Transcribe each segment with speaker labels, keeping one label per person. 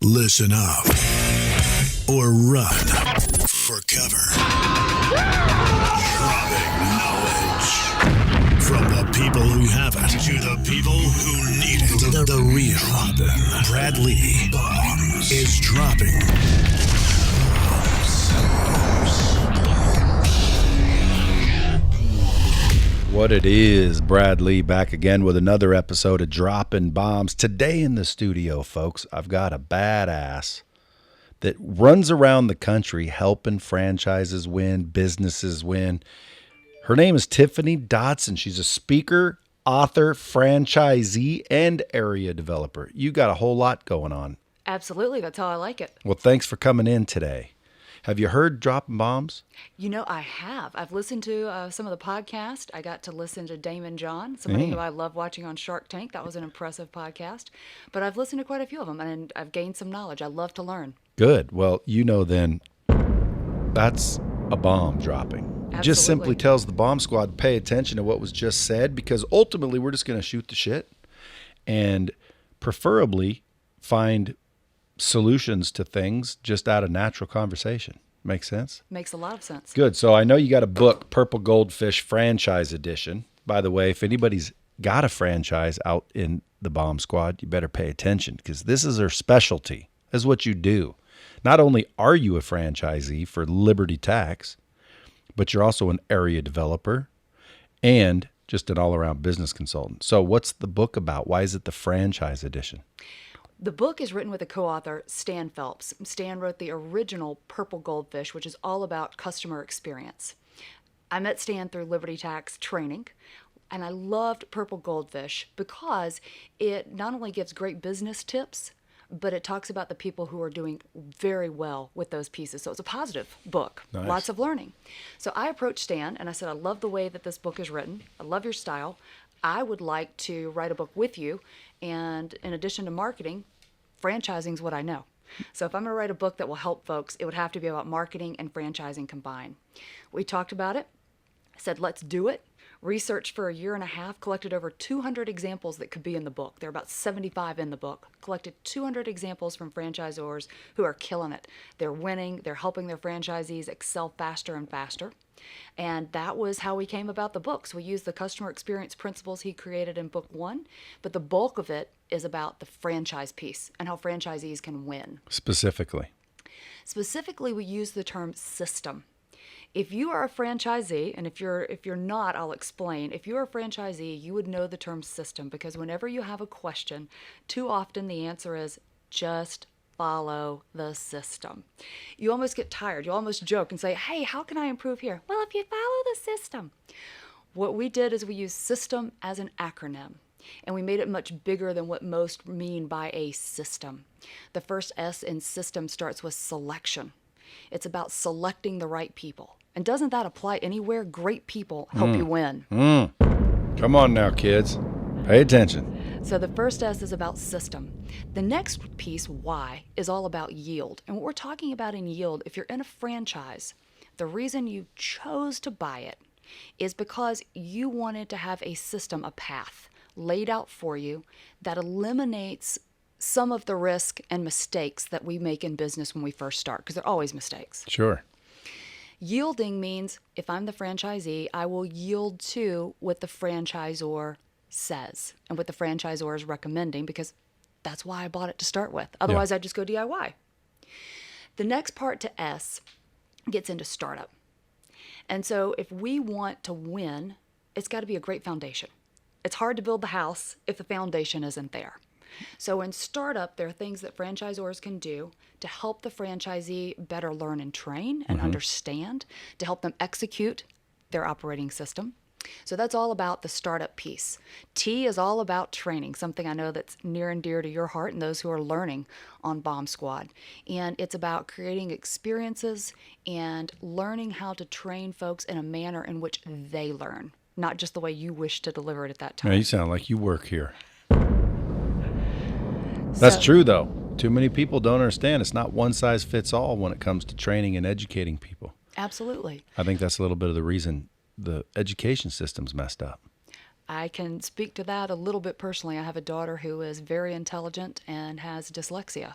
Speaker 1: Listen up or run for cover. Dropping knowledge from the people who have it to the people who need it. The real Brad Lee is dropping
Speaker 2: What it is, Brad Lee back again with another episode of Dropping Bombs. Today in the studio, folks, I've got a badass that runs around the country helping franchises win, businesses win. Her name is Tiffany Dodson. She's a speaker, author, franchisee, and area developer. You got a whole lot going on.
Speaker 3: Absolutely. That's how I like it.
Speaker 2: Well, thanks for coming in today. Have you heard Dropping Bombs?
Speaker 3: You know, I have. I've listened to some of the podcasts. I got to listen to Damon John, somebody who I love watching on Shark Tank. That was an impressive podcast. But I've listened to quite a few of them, and I've gained some knowledge. I love to learn.
Speaker 2: Good. Well, you know then, that's a bomb dropping.
Speaker 3: Absolutely.
Speaker 2: Just simply tells the bomb squad to pay attention to what was just said, because ultimately we're just going to shoot the shit and preferably find solutions to things just out of natural conversation. Makes sense?
Speaker 3: Makes a lot of sense.
Speaker 2: Good. So I know you got a book, Purple Goldfish Franchise Edition. By the way, if anybody's got a franchise out in the bomb squad, you better pay attention, because this is their specialty. This is what you do. Not only are you a franchisee for Liberty Tax, but you're also an area developer and just an all-around business consultant. So what's the book about? Why is it the franchise edition?
Speaker 3: The book is written with a co-author, Stan Phelps. Stan wrote the original Purple Goldfish, which is all about customer experience. I met Stan through Liberty Tax training, and I loved Purple Goldfish because it not only gives great business tips, but it talks about the people who are doing very well with those pieces. So it's a positive book,
Speaker 2: Nice.
Speaker 3: Lots of learning. So I approached Stan and I said, I love the way that this book is written. I love your style. I would like to write a book with you. And in addition to marketing, franchising is what I know. So if I'm going to write a book that will help folks, it would have to be about marketing and franchising combined. We talked about it. I said, let's do it. Researched for a year and a half, collected over 200 examples that could be in the book. There are about 75 in the book. Collected 200 examples from franchisors who are killing it. They're winning. They're helping their franchisees excel faster and faster. And that was how we came about the book. So we used the customer experience principles he created in book 1, but the bulk of it is about the franchise piece and how franchisees can win.
Speaker 2: Specifically,
Speaker 3: we use the term system. If you are a franchisee, and if you're not, I'll explain. If you're a franchisee, you would know the term system, because whenever you have a question, too often the answer is just follow the system. You almost get tired. You almost joke and say, hey, how can I improve here? Well, if you follow the system. What we did is we used system as an acronym, and we made it much bigger than what most mean by a system. The first S in system starts with selection. It's about selecting the right people. And doesn't that apply anywhere? Great people help you win.
Speaker 2: Come on now, kids. Pay attention.
Speaker 3: So the first S is about system. The next piece, Y, is all about yield. And what we're talking about in yield, if you're in a franchise, the reason you chose to buy it is because you wanted to have a system, a path laid out for you that eliminates some of the risk and mistakes that we make in business when we first start, because there are always mistakes.
Speaker 2: Sure.
Speaker 3: Yielding means if I'm the franchisee, I will yield to what the franchisor says and what the franchisor is recommending, because that's why I bought it to start with. Otherwise, I'd just go DIY. The next part to S gets into startup. And so if we want to win, it's got to be a great foundation. It's hard to build the house if the foundation isn't there. So in startup, there are things that franchisors can do to help the franchisee better learn and train and understand, to help them execute their operating system. So that's all about the startup piece. T is all about training, something I know that's near and dear to your heart and those who are learning on Bomb Squad. And it's about creating experiences and learning how to train folks in a manner in which they learn, not just the way you wish to deliver it at that time.
Speaker 2: Yeah, you sound like you work here. That's true, though. Too many people don't understand. It's not one size fits all when it comes to training and educating people.
Speaker 3: Absolutely.
Speaker 2: I think that's a little bit of the reason the education system's messed up.
Speaker 3: I can speak to that a little bit personally. I have a daughter who is very intelligent and has dyslexia.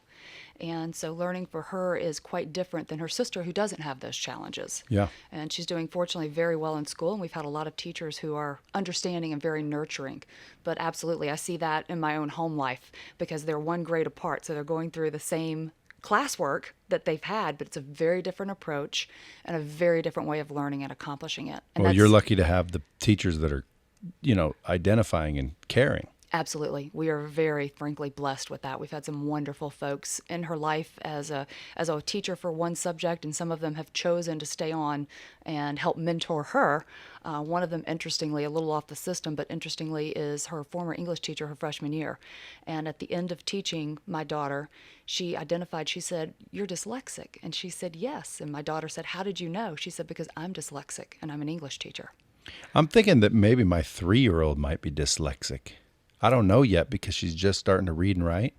Speaker 3: And so learning for her is quite different than her sister who doesn't have those challenges.
Speaker 2: Yeah.
Speaker 3: And she's doing fortunately very well in school. And we've had a lot of teachers who are understanding and very nurturing. But absolutely, I see that in my own home life because they're one grade apart. So they're going through the same classwork that they've had, but it's a very different approach and a very different way of learning and accomplishing it. And
Speaker 2: Well, you're lucky to have the teachers that are, identifying and caring.
Speaker 3: Absolutely. We are very, frankly, blessed with that. We've had some wonderful folks in her life as a teacher for one subject, and some of them have chosen to stay on and help mentor her. One of them, interestingly, a little off the system, but interestingly, is her former English teacher her freshman year. And at the end of teaching my daughter, she identified, she said, "You're dyslexic." And she said, "Yes." And my daughter said, "How did you know?" She said, "Because I'm dyslexic and I'm an English teacher."
Speaker 2: I'm thinking that maybe my 3-year-old might be dyslexic. I don't know yet because she's just starting to read and write.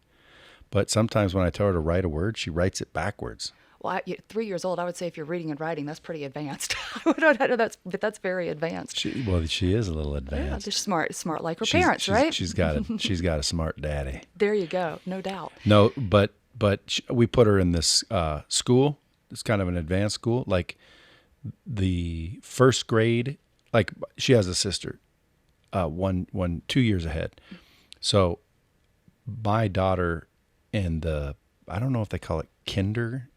Speaker 2: But sometimes when I tell her to write a word, she writes it backwards.
Speaker 3: Well, 3 years old, I would say if you're reading and writing, that's pretty advanced. I don't know, but that's very advanced.
Speaker 2: She is a little
Speaker 3: Yeah,
Speaker 2: advanced.
Speaker 3: they're smart like her parents, right?
Speaker 2: She's got a smart daddy.
Speaker 3: There you go, no doubt.
Speaker 2: No, but we put her in this school. It's kind of an advanced school. Like the first grade, like she has a sister, 2 years ahead. So my daughter in I don't know if they call it kinder,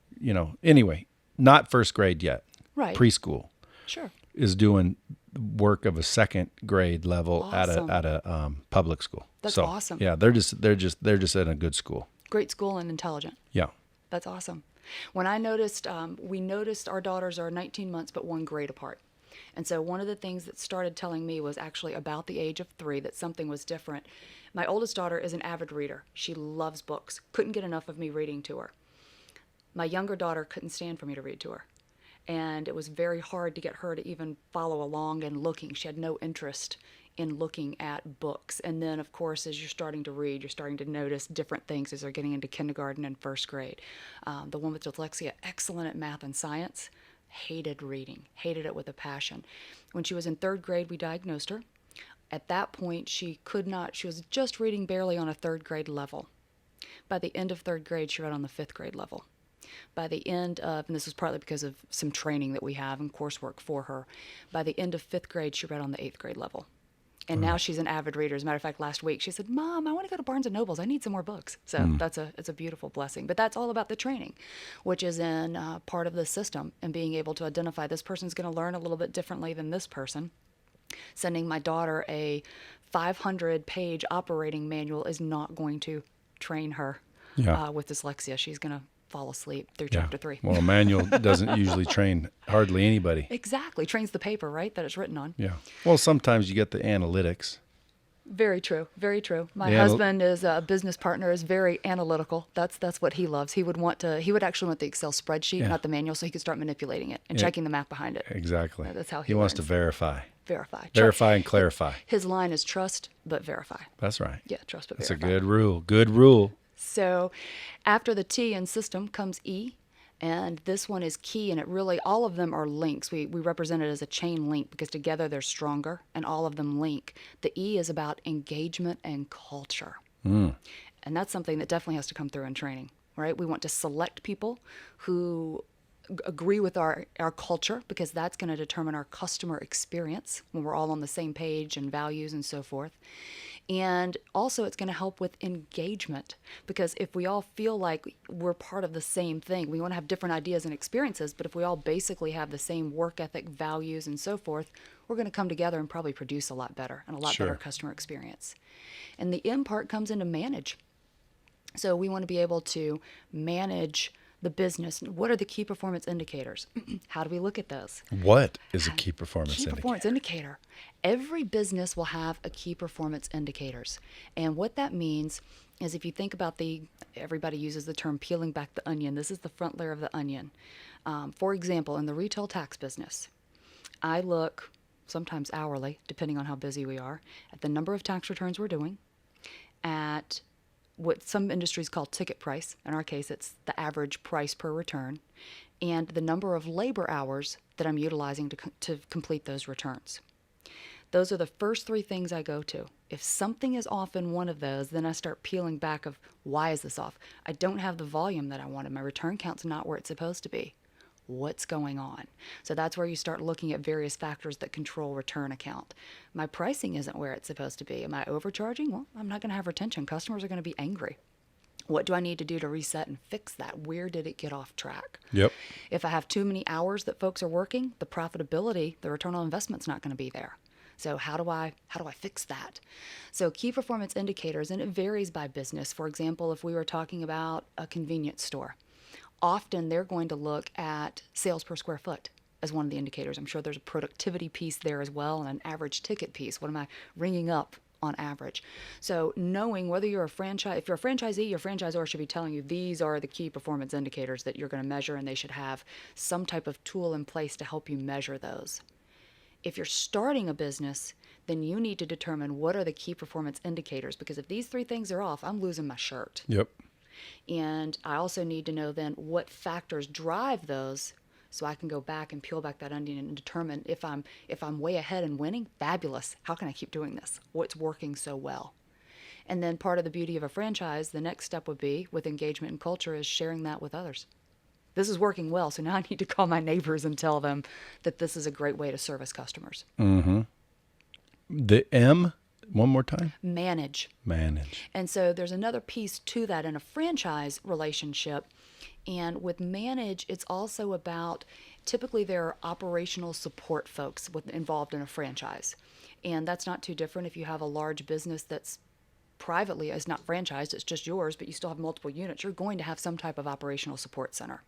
Speaker 2: anyway, not first grade yet.
Speaker 3: Right.
Speaker 2: Preschool.
Speaker 3: Sure.
Speaker 2: Is doing work of a second grade level
Speaker 3: Awesome.
Speaker 2: at a public school.
Speaker 3: That's
Speaker 2: so,
Speaker 3: awesome.
Speaker 2: Yeah, they're just in a good school.
Speaker 3: Great school and intelligent.
Speaker 2: Yeah.
Speaker 3: That's awesome. When I noticed, we noticed our daughters are 19 months but 1 grade apart. And so one of the things that started telling me was actually about the age of 3 that something was different. My oldest daughter is an avid reader. She loves books. Couldn't get enough of me reading to her. My younger daughter couldn't stand for me to read to her. And it was very hard to get her to even follow along and looking. She had no interest in looking at books. And then, of course, as you're starting to read, you're starting to notice different things as they're getting into kindergarten and first grade. The one with dyslexia, excellent at math and science, hated reading, hated it with a passion. When she was in 3rd grade, we diagnosed her. At that point, she was just reading barely on a 3rd grade level. By the end of 3rd grade, she read on the 5th grade level. By the end of, and this was partly because of some training that we have and coursework for her, by the end of 5th grade, she read on the 8th grade level. And now she's an avid reader. As a matter of fact, last week she said, "Mom, I want to go to Barnes & Noble's. I need some more books." So it's a beautiful blessing. But that's all about the training, which is in part of the system and being able to identify this person's going to learn a little bit differently than this person. Sending my daughter a 500-page operating manual is not going to train her with dyslexia. She's going to fall asleep through chapter 3.
Speaker 2: Well, a manual doesn't usually train hardly anybody.
Speaker 3: Exactly. Trains the paper, right, that it's written on.
Speaker 2: Yeah. Well, sometimes you get the analytics.
Speaker 3: Very true. Very true. My husband is a business partner, is very analytical. That's what he loves. He would actually want the Excel spreadsheet, not the manual, so he could start manipulating it and checking the math behind it.
Speaker 2: Exactly.
Speaker 3: That's how
Speaker 2: he wants to
Speaker 3: learns.
Speaker 2: verify.
Speaker 3: Verify
Speaker 2: And clarify.
Speaker 3: His line is trust but verify.
Speaker 2: That's right.
Speaker 3: Yeah, trust but
Speaker 2: That's
Speaker 3: verify.
Speaker 2: a good rule. Good rule.
Speaker 3: So after the T in system comes E, and this one is key, and it really, all of them are links. We represent it as a chain link because together they're stronger, and all of them link. The E is about engagement and culture. And that's something that definitely has to come through in training, right? We want to select people who agree with our culture because that's going to determine our customer experience when we're all on the same page and values and so forth. And also it's going to help with engagement because if we all feel like we're part of the same thing, we want to have different ideas and experiences, but if we all basically have the same work ethic, values, and so forth, we're going to come together and probably produce a lot better and a lot better customer experience. And the M part comes into manage. So we want to be able to manage the business. What are the key performance indicators? How do we look at those?
Speaker 2: What is a key performance indicator?
Speaker 3: Performance indicator. Every business will have a key performance indicators. And what that means is if you think about everybody uses the term peeling back the onion. This is the front layer of the onion. For example, in the retail tax business, I look sometimes hourly, depending on how busy we are, at the number of tax returns we're doing, at what some industries call ticket price. In our case, it's the average price per return, and the number of labor hours that I'm utilizing to complete those returns. Those are the first three things I go to. If something is off in one of those, then I start peeling back of why is this off? I don't have the volume that I wanted. My return count's not where it's supposed to be. What's going on? So that's where you start looking at various factors that control return account. My pricing isn't where it's supposed to be. Am I overcharging? Well, I'm not going to have retention. Customers are going to be angry. What do I need to do to reset and fix that? Where did it get off track?
Speaker 2: Yep.
Speaker 3: If I have too many hours that folks are working, the profitability, the return on investment's not going to be there. So how do I fix that? So key performance indicators, and it varies by business. For example, if we were talking about a convenience store, often they're going to look at sales per square foot as one of the indicators. I'm sure there's a productivity piece there as well, and an average ticket piece. What am I ringing up on average? So knowing whether you're a franchise, if you're a franchisee, your franchisor should be telling you these are the key performance indicators that you're going to measure, and they should have some type of tool in place to help you measure those. If you're starting a business, then you need to determine what are the key performance indicators, because if these three things are off, I'm losing my shirt.
Speaker 2: Yep.
Speaker 3: And I also need to know then what factors drive those, so I can go back and peel back that onion and determine if I'm way ahead and winning, fabulous. How can I keep doing this? What's working so well? And then part of the beauty of a franchise, the next step would be with engagement and culture is sharing that with others. This is working well, so now I need to call my neighbors and tell them that this is a great way to service customers.
Speaker 2: Mm-hmm. The M, one more time?
Speaker 3: Manage.
Speaker 2: Manage.
Speaker 3: And so there's another piece to that in a franchise relationship. And with manage, it's also about, typically there are operational support folks involved in a franchise. And that's not too different if you have a large business that's privately, is not franchised, it's just yours, but you still have multiple units. You're going to have some type of operational support center.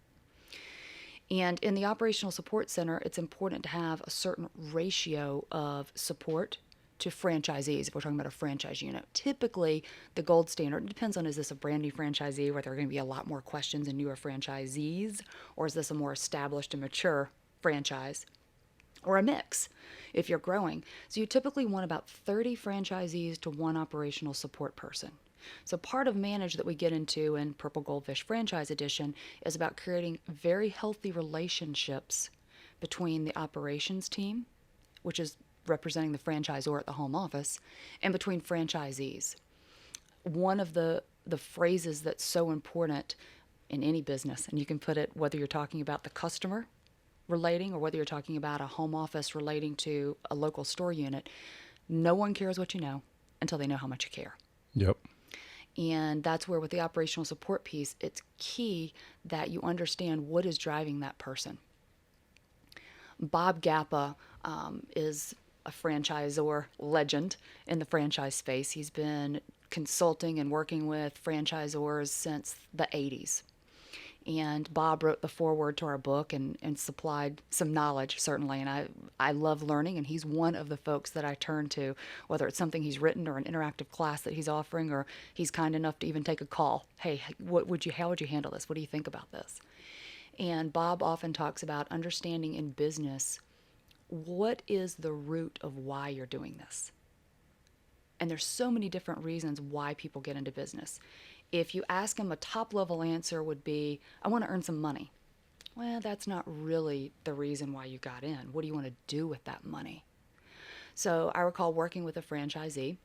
Speaker 3: And in the operational support center, it's important to have a certain ratio of support to franchisees if we're talking about a franchise unit. Typically, the gold standard, it depends on, is this a brand new franchisee where there are going to be a lot more questions and newer franchisees, or is this a more established and mature franchise, or a mix if you're growing. So you typically want about 30 franchisees to one operational support person. So part of manage that we get into in Purple Goldfish Franchise Edition is about creating very healthy relationships between the operations team, which is representing the franchisor at the home office, and between franchisees. One of the phrases that's so important in any business, and you can put it whether you're talking about the customer relating or whether you're talking about a home office relating to a local store unit, no one cares what you know until they know how much you care.
Speaker 2: Yep.
Speaker 3: And that's where with the operational support piece, it's key that you understand what is driving that person. Bob Gappa is a franchisor legend in the franchise space. He's been consulting and working with franchisors since the 80s. And Bob wrote the foreword to our book and supplied some knowledge, certainly. And I love learning, and he's one of the folks that I turn to, whether it's something he's written or an interactive class that he's offering, or he's kind enough to even take a call. Hey, how would you handle this? What do you think about this? And Bob often talks about understanding in business, what is the root of why you're doing this? And there's so many different reasons why people get into business. If you ask them, a top-level answer would be, I want to earn some money. Well, that's not really the reason why you got in. What do you want to do with that money? So I recall working with a franchisee,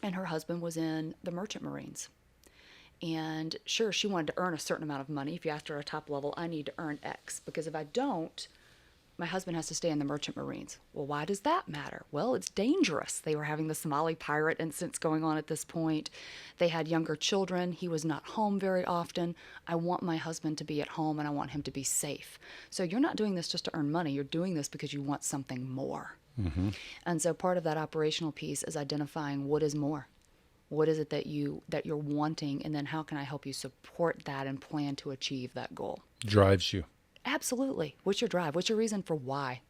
Speaker 3: and her husband was in the Merchant Marines. And sure, she wanted to earn a certain amount of money. If you asked her a top level, I need to earn X, because if I don't, my husband has to stay in the Merchant Marines. Well, why does that matter? Well, it's dangerous. They were having the Somali pirate incidents going on at this point. They had younger children. He was not home very often. I want my husband to be at home, and I want him to be safe. So you're not doing this just to earn money. You're doing this because you want something more. Mm-hmm. And so part of that operational piece is identifying what is more. What is it that you're wanting, and then how can I help you support that and plan to achieve that goal?
Speaker 2: Drives you.
Speaker 3: Absolutely. What's your drive? What's your reason for why?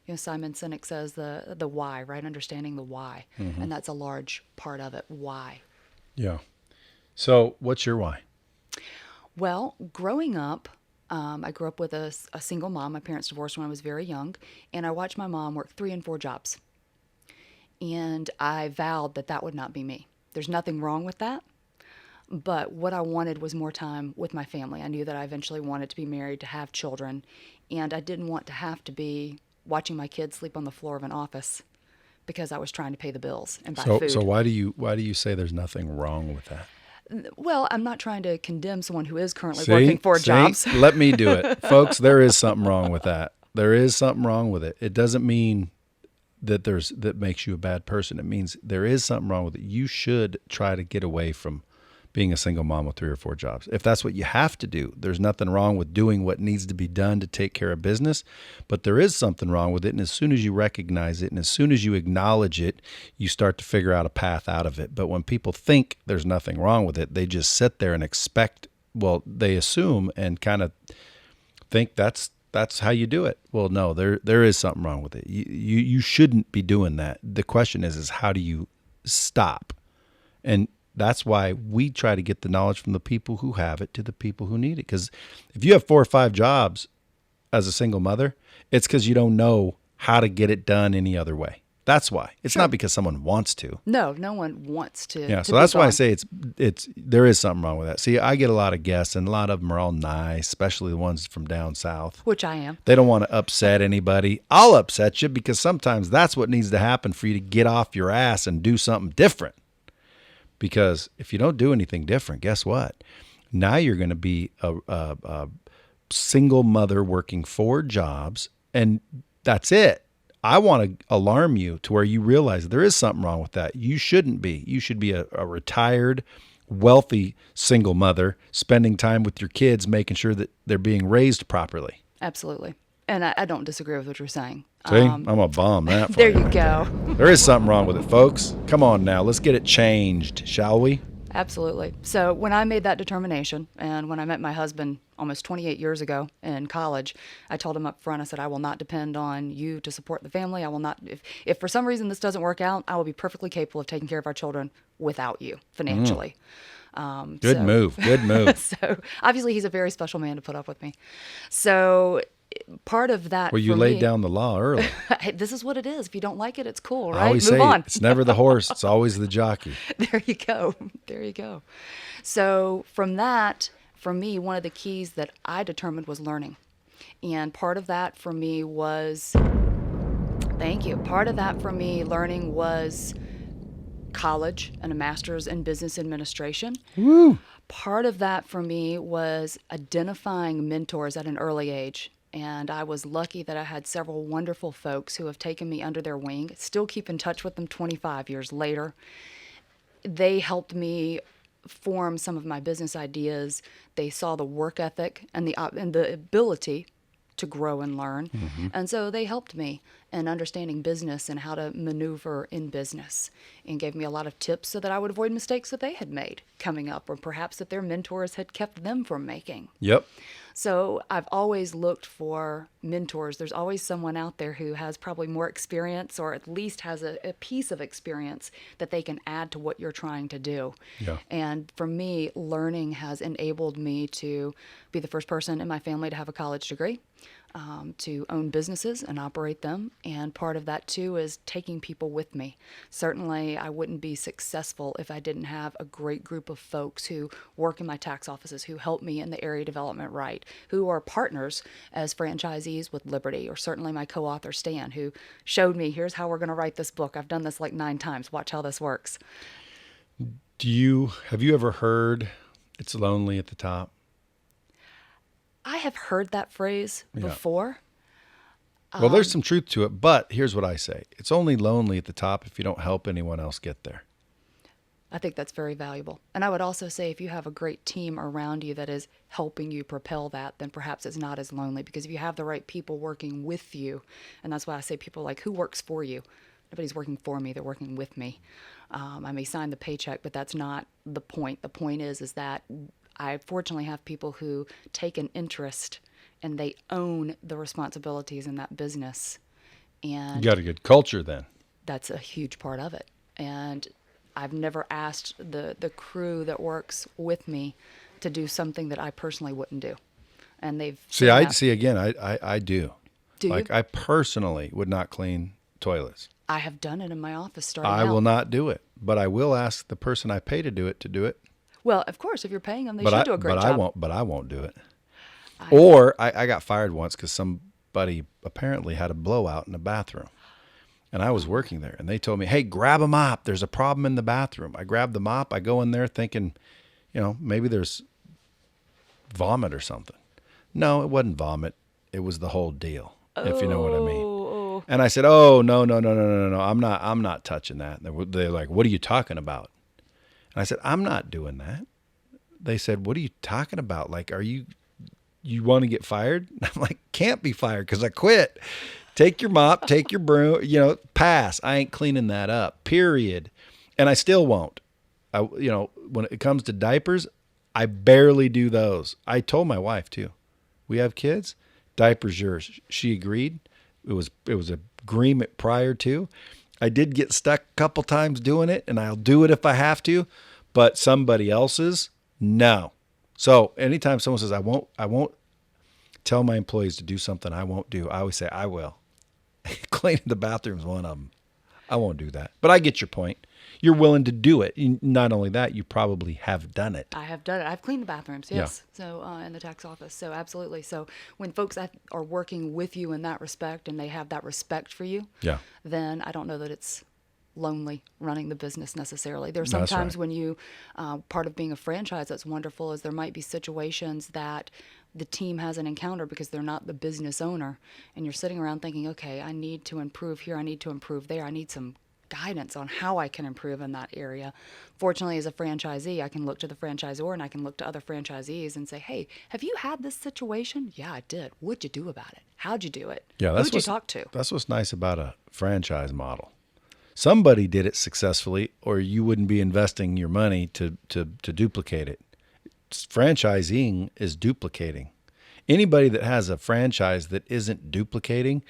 Speaker 3: You know, Simon Sinek says the why, right? Understanding the why. Mm-hmm. And that's a large part of it. Why?
Speaker 2: Yeah. So what's your why?
Speaker 3: Well, growing up, I grew up with a single mom. My parents divorced when I was very young. And I watched my mom work 3 and 4 jobs. And I vowed that would not be me. There's nothing wrong with that. But what I wanted was more time with my family. I knew that I eventually wanted to be married, to have children, and I didn't want to have to be watching my kids sleep on the floor of an office because I was trying to pay the bills and buy
Speaker 2: So
Speaker 3: food.
Speaker 2: so why do you say there's nothing wrong with that?
Speaker 3: Well, I'm not trying to condemn someone who is currently
Speaker 2: See?
Speaker 3: working 4
Speaker 2: See?
Speaker 3: jobs.
Speaker 2: Let me do it. Folks, there is something wrong with that. There is something wrong with it. It doesn't mean that makes you a bad person. It means there is something wrong with it. You should try to get away from being a single mom with 3 or 4 jobs. If that's what you have to do, there's nothing wrong with doing what needs to be done to take care of business, but there is something wrong with it. And as soon as you recognize it and as soon as you acknowledge it, you start to figure out a path out of it. But when people think there's nothing wrong with it, they just sit there and they assume and kind of think that's how you do it. Well, no, there is something wrong with it. You shouldn't be doing that. The question is how do you stop? And that's why we try to get the knowledge from the people who have it to the people who need it. Because if you have 4 or 5 jobs as a single mother, it's because you don't know how to get it done any other way. That's why. It's not because someone wants to.
Speaker 3: No one wants to.
Speaker 2: Yeah,
Speaker 3: to
Speaker 2: so
Speaker 3: be
Speaker 2: that's why I
Speaker 3: gone.
Speaker 2: say there is something wrong with that. See, I get a lot of guests, and a lot of them are all nice, especially the ones from down south.
Speaker 3: Which I am.
Speaker 2: They don't want to upset anybody. I'll upset you because sometimes that's what needs to happen for you to get off your ass and do something different. Because if you don't do anything different, guess what? Now you're going to be a single mother working 4 jobs, and that's it. I want to alarm you to where you realize there is something wrong with that. You shouldn't be. You should be a retired, wealthy single mother spending time with your kids, making sure that they're being raised properly.
Speaker 3: Absolutely. And I don't disagree with what you're saying.
Speaker 2: See, I'm going to bomb that for
Speaker 3: There
Speaker 2: you.
Speaker 3: you go.
Speaker 2: There is something wrong with it, folks. Come on now. Let's get it changed, shall we?
Speaker 3: Absolutely. So when I made that determination, and when I met my husband almost 28 years ago in college, I told him up front, I said, I will not depend on you to support the family. I will not, if for some reason this doesn't work out, I will be perfectly capable of taking care of our children without you financially.
Speaker 2: Good move. Good move.
Speaker 3: So obviously he's a very special man to put up with me. So part of that.
Speaker 2: Well, you
Speaker 3: for
Speaker 2: laid
Speaker 3: me,
Speaker 2: down the law early.
Speaker 3: Hey, this is what it is. If you don't like it, it's cool, right?
Speaker 2: I always
Speaker 3: Move
Speaker 2: say
Speaker 3: on.
Speaker 2: it's never the horse. It's always the jockey.
Speaker 3: There you go. There you go. So from that, for me, one of the keys that I determined was learning. And part of that for me was, thank you. Part of that for me, learning was college and a master's in business administration.
Speaker 2: Woo.
Speaker 3: Part of that for me was identifying mentors at an early age. And I was lucky that I had several wonderful folks who have taken me under their wing, still keep in touch with them 25 years later. They helped me form some of my business ideas. They saw the work ethic and the ability to grow and learn. Mm-hmm. And so they helped me in understanding business and how to maneuver in business, and gave me a lot of tips so that I would avoid mistakes that they had made coming up, or perhaps that their mentors had kept them from making.
Speaker 2: Yep.
Speaker 3: So I've always looked for mentors. There's always someone out there who has probably more experience, or at least has a piece of experience that they can add to what you're trying to do.
Speaker 2: Yeah.
Speaker 3: And for me, learning has enabled me to be the first person in my family to have a college degree, to own businesses and operate them. And part of that, too, is taking people with me. Certainly, I wouldn't be successful if I didn't have a great group of folks who work in my tax offices, who help me in the area development right, who are partners as franchisees with Liberty, or certainly my co-author, Stan, who showed me, here's how we're going to write this book. I've done this like 9 times. Watch how this works.
Speaker 2: Have you ever heard it's lonely at the top?
Speaker 3: I have heard that phrase before.
Speaker 2: Well, there's some truth to it, but here's what I say. It's only lonely at the top if you don't help anyone else get there.
Speaker 3: I think that's very valuable. And I would also say if you have a great team around you that is helping you propel that, then perhaps it's not as lonely, because if you have the right people working with you, and that's why I say people like, who works for you? Nobody's working for me, they're working with me. I may sign the paycheck, but that's not the point. The point is that I fortunately have people who take an interest and they own the responsibilities in that business. And
Speaker 2: You got a good culture then.
Speaker 3: that's a huge part of it. And I've never asked the crew that works with me to do something that I personally wouldn't do. And they've
Speaker 2: I do.
Speaker 3: Do
Speaker 2: like
Speaker 3: you?
Speaker 2: I personally would not clean toilets.
Speaker 3: I have done it in my office starting
Speaker 2: I
Speaker 3: out.
Speaker 2: will not do it, but I will ask the person I pay to do it.
Speaker 3: Well, of course, if you're paying them, they should do a great job.
Speaker 2: I won't do it. Or I got fired once because somebody apparently had a blowout in the bathroom. And I was working there, and they told me, hey, grab a mop. There's a problem in the bathroom. I grabbed the mop. I go in there thinking, maybe there's vomit or something. No, it wasn't vomit. It was the whole deal, if you know what I mean. And I said, oh, no. I'm not touching that. And they're like, what are you talking about? And I said, I'm not doing that. They said, what are you talking about? Like, you want to get fired? I'm like, can't be fired because I quit. Take your mop, take your broom, pass. I ain't cleaning that up, period. And I still won't. When it comes to diapers, I barely do those. I told my wife too. We have kids, diapers yours. She agreed. It was an agreement prior to. I did get stuck a couple times doing it, and I'll do it if I have to, but somebody else's, no. So anytime someone says I won't tell my employees to do something I won't do, I always say I will. Cleaning the bathroom's one of them. I won't do that. But I get your point. You're willing to do it. Not only that, you probably have done it.
Speaker 3: I have done it. I've cleaned the bathrooms, yes. Yeah. So in the tax office. So absolutely. So when folks are working with you in that respect and they have that respect for you, then I don't know that it's lonely running the business necessarily. There's sometimes when you, part of being a franchise that's wonderful is there might be situations that the team has an encounter because they're not the business owner, and you're sitting around thinking, okay, I need to improve here, I need to improve there, I need some guidance on how I can improve in that area. Fortunately, as a franchisee, I can look to the franchisor and I can look to other franchisees and say, hey, have you had this situation? Yeah, I did. What'd you do about it? How'd you do it?
Speaker 2: Yeah,
Speaker 3: who'd you talk to? That's
Speaker 2: what's nice about a franchise model. Somebody did it successfully, or you wouldn't be investing your money to duplicate it. Franchising is duplicating. Anybody that has a franchise that isn't duplicating,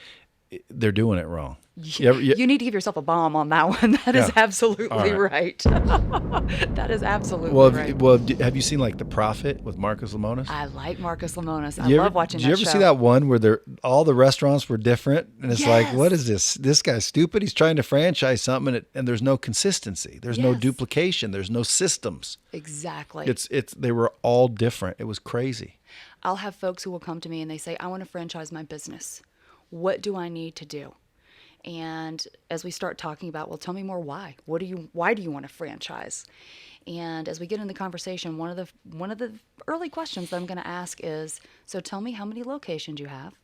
Speaker 2: they're doing it wrong.
Speaker 3: You need to give yourself a bomb on that one. That is absolutely right. That is absolutely right.
Speaker 2: Well, have you seen like The Prophet with Marcus Lemonis?
Speaker 3: I like Marcus Lemonis. I love watching that show.
Speaker 2: Did you ever see that one where all the restaurants were different? And it's like, what is this? This guy's stupid. He's trying to franchise something and there's no consistency. There's no duplication. There's no systems.
Speaker 3: Exactly.
Speaker 2: They were all different. It was crazy.
Speaker 3: I'll have folks who will come to me and they say, I want to franchise my business. What do I need to do? And as we start talking about, well, tell me more why. Why do you want to franchise? And as we get in the conversation, one of the early questions that I'm going to ask is, so tell me how many locations you have,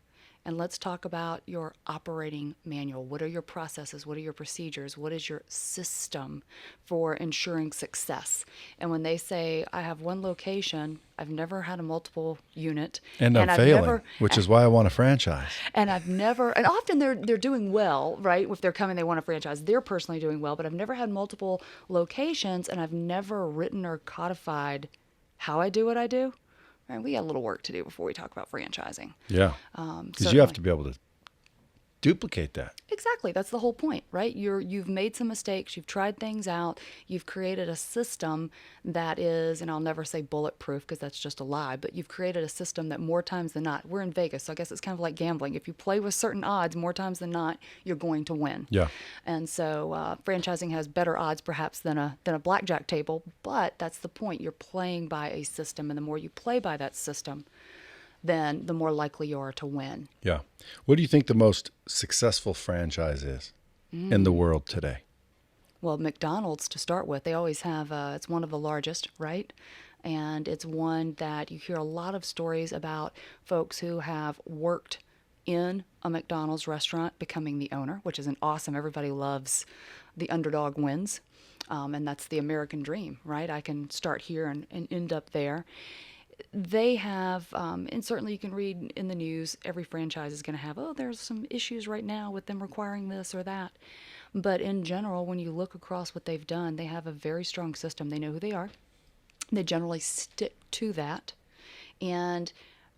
Speaker 3: and let's talk about your operating manual. What are your processes? What are your procedures? What is your system for ensuring success? And when they say, I have one location, I've never had a multiple unit.
Speaker 2: And I'm failing, which is why I want a franchise.
Speaker 3: And often they're doing well, right? If they're coming, they want a franchise. They're personally doing well, but I've never had multiple locations, and I've never written or codified how I do what I do. Right, we got a little work to do before we talk about franchising.
Speaker 2: Yeah, because you have to be able to duplicate that.
Speaker 3: Exactly. That's the whole point, right? You've made some mistakes. You've tried things out. You've created a system that is, and I'll never say bulletproof because that's just a lie, but you've created a system that more times than not, we're in Vegas, so I guess it's kind of like gambling. If you play with certain odds, more times than not, you're going to win.
Speaker 2: Yeah.
Speaker 3: And so franchising has better odds perhaps than a blackjack table, but that's the point. You're playing by a system, and the more you play by that system, then the more likely you are to win.
Speaker 2: Yeah. What do you think the most successful franchise is in the world today?
Speaker 3: Well, McDonald's to start with. They always have, it's one of the largest, right? And it's one that you hear a lot of stories about folks who have worked in a McDonald's restaurant becoming the owner, which is an awesome, everybody loves the underdog wins. And that's the American dream, right? I can start here and end up there. They have, and certainly you can read in the news, every franchise is going to have, there's some issues right now with them requiring this or that. But in general, when you look across what they've done, they have a very strong system. They know who they are. They generally stick to that. And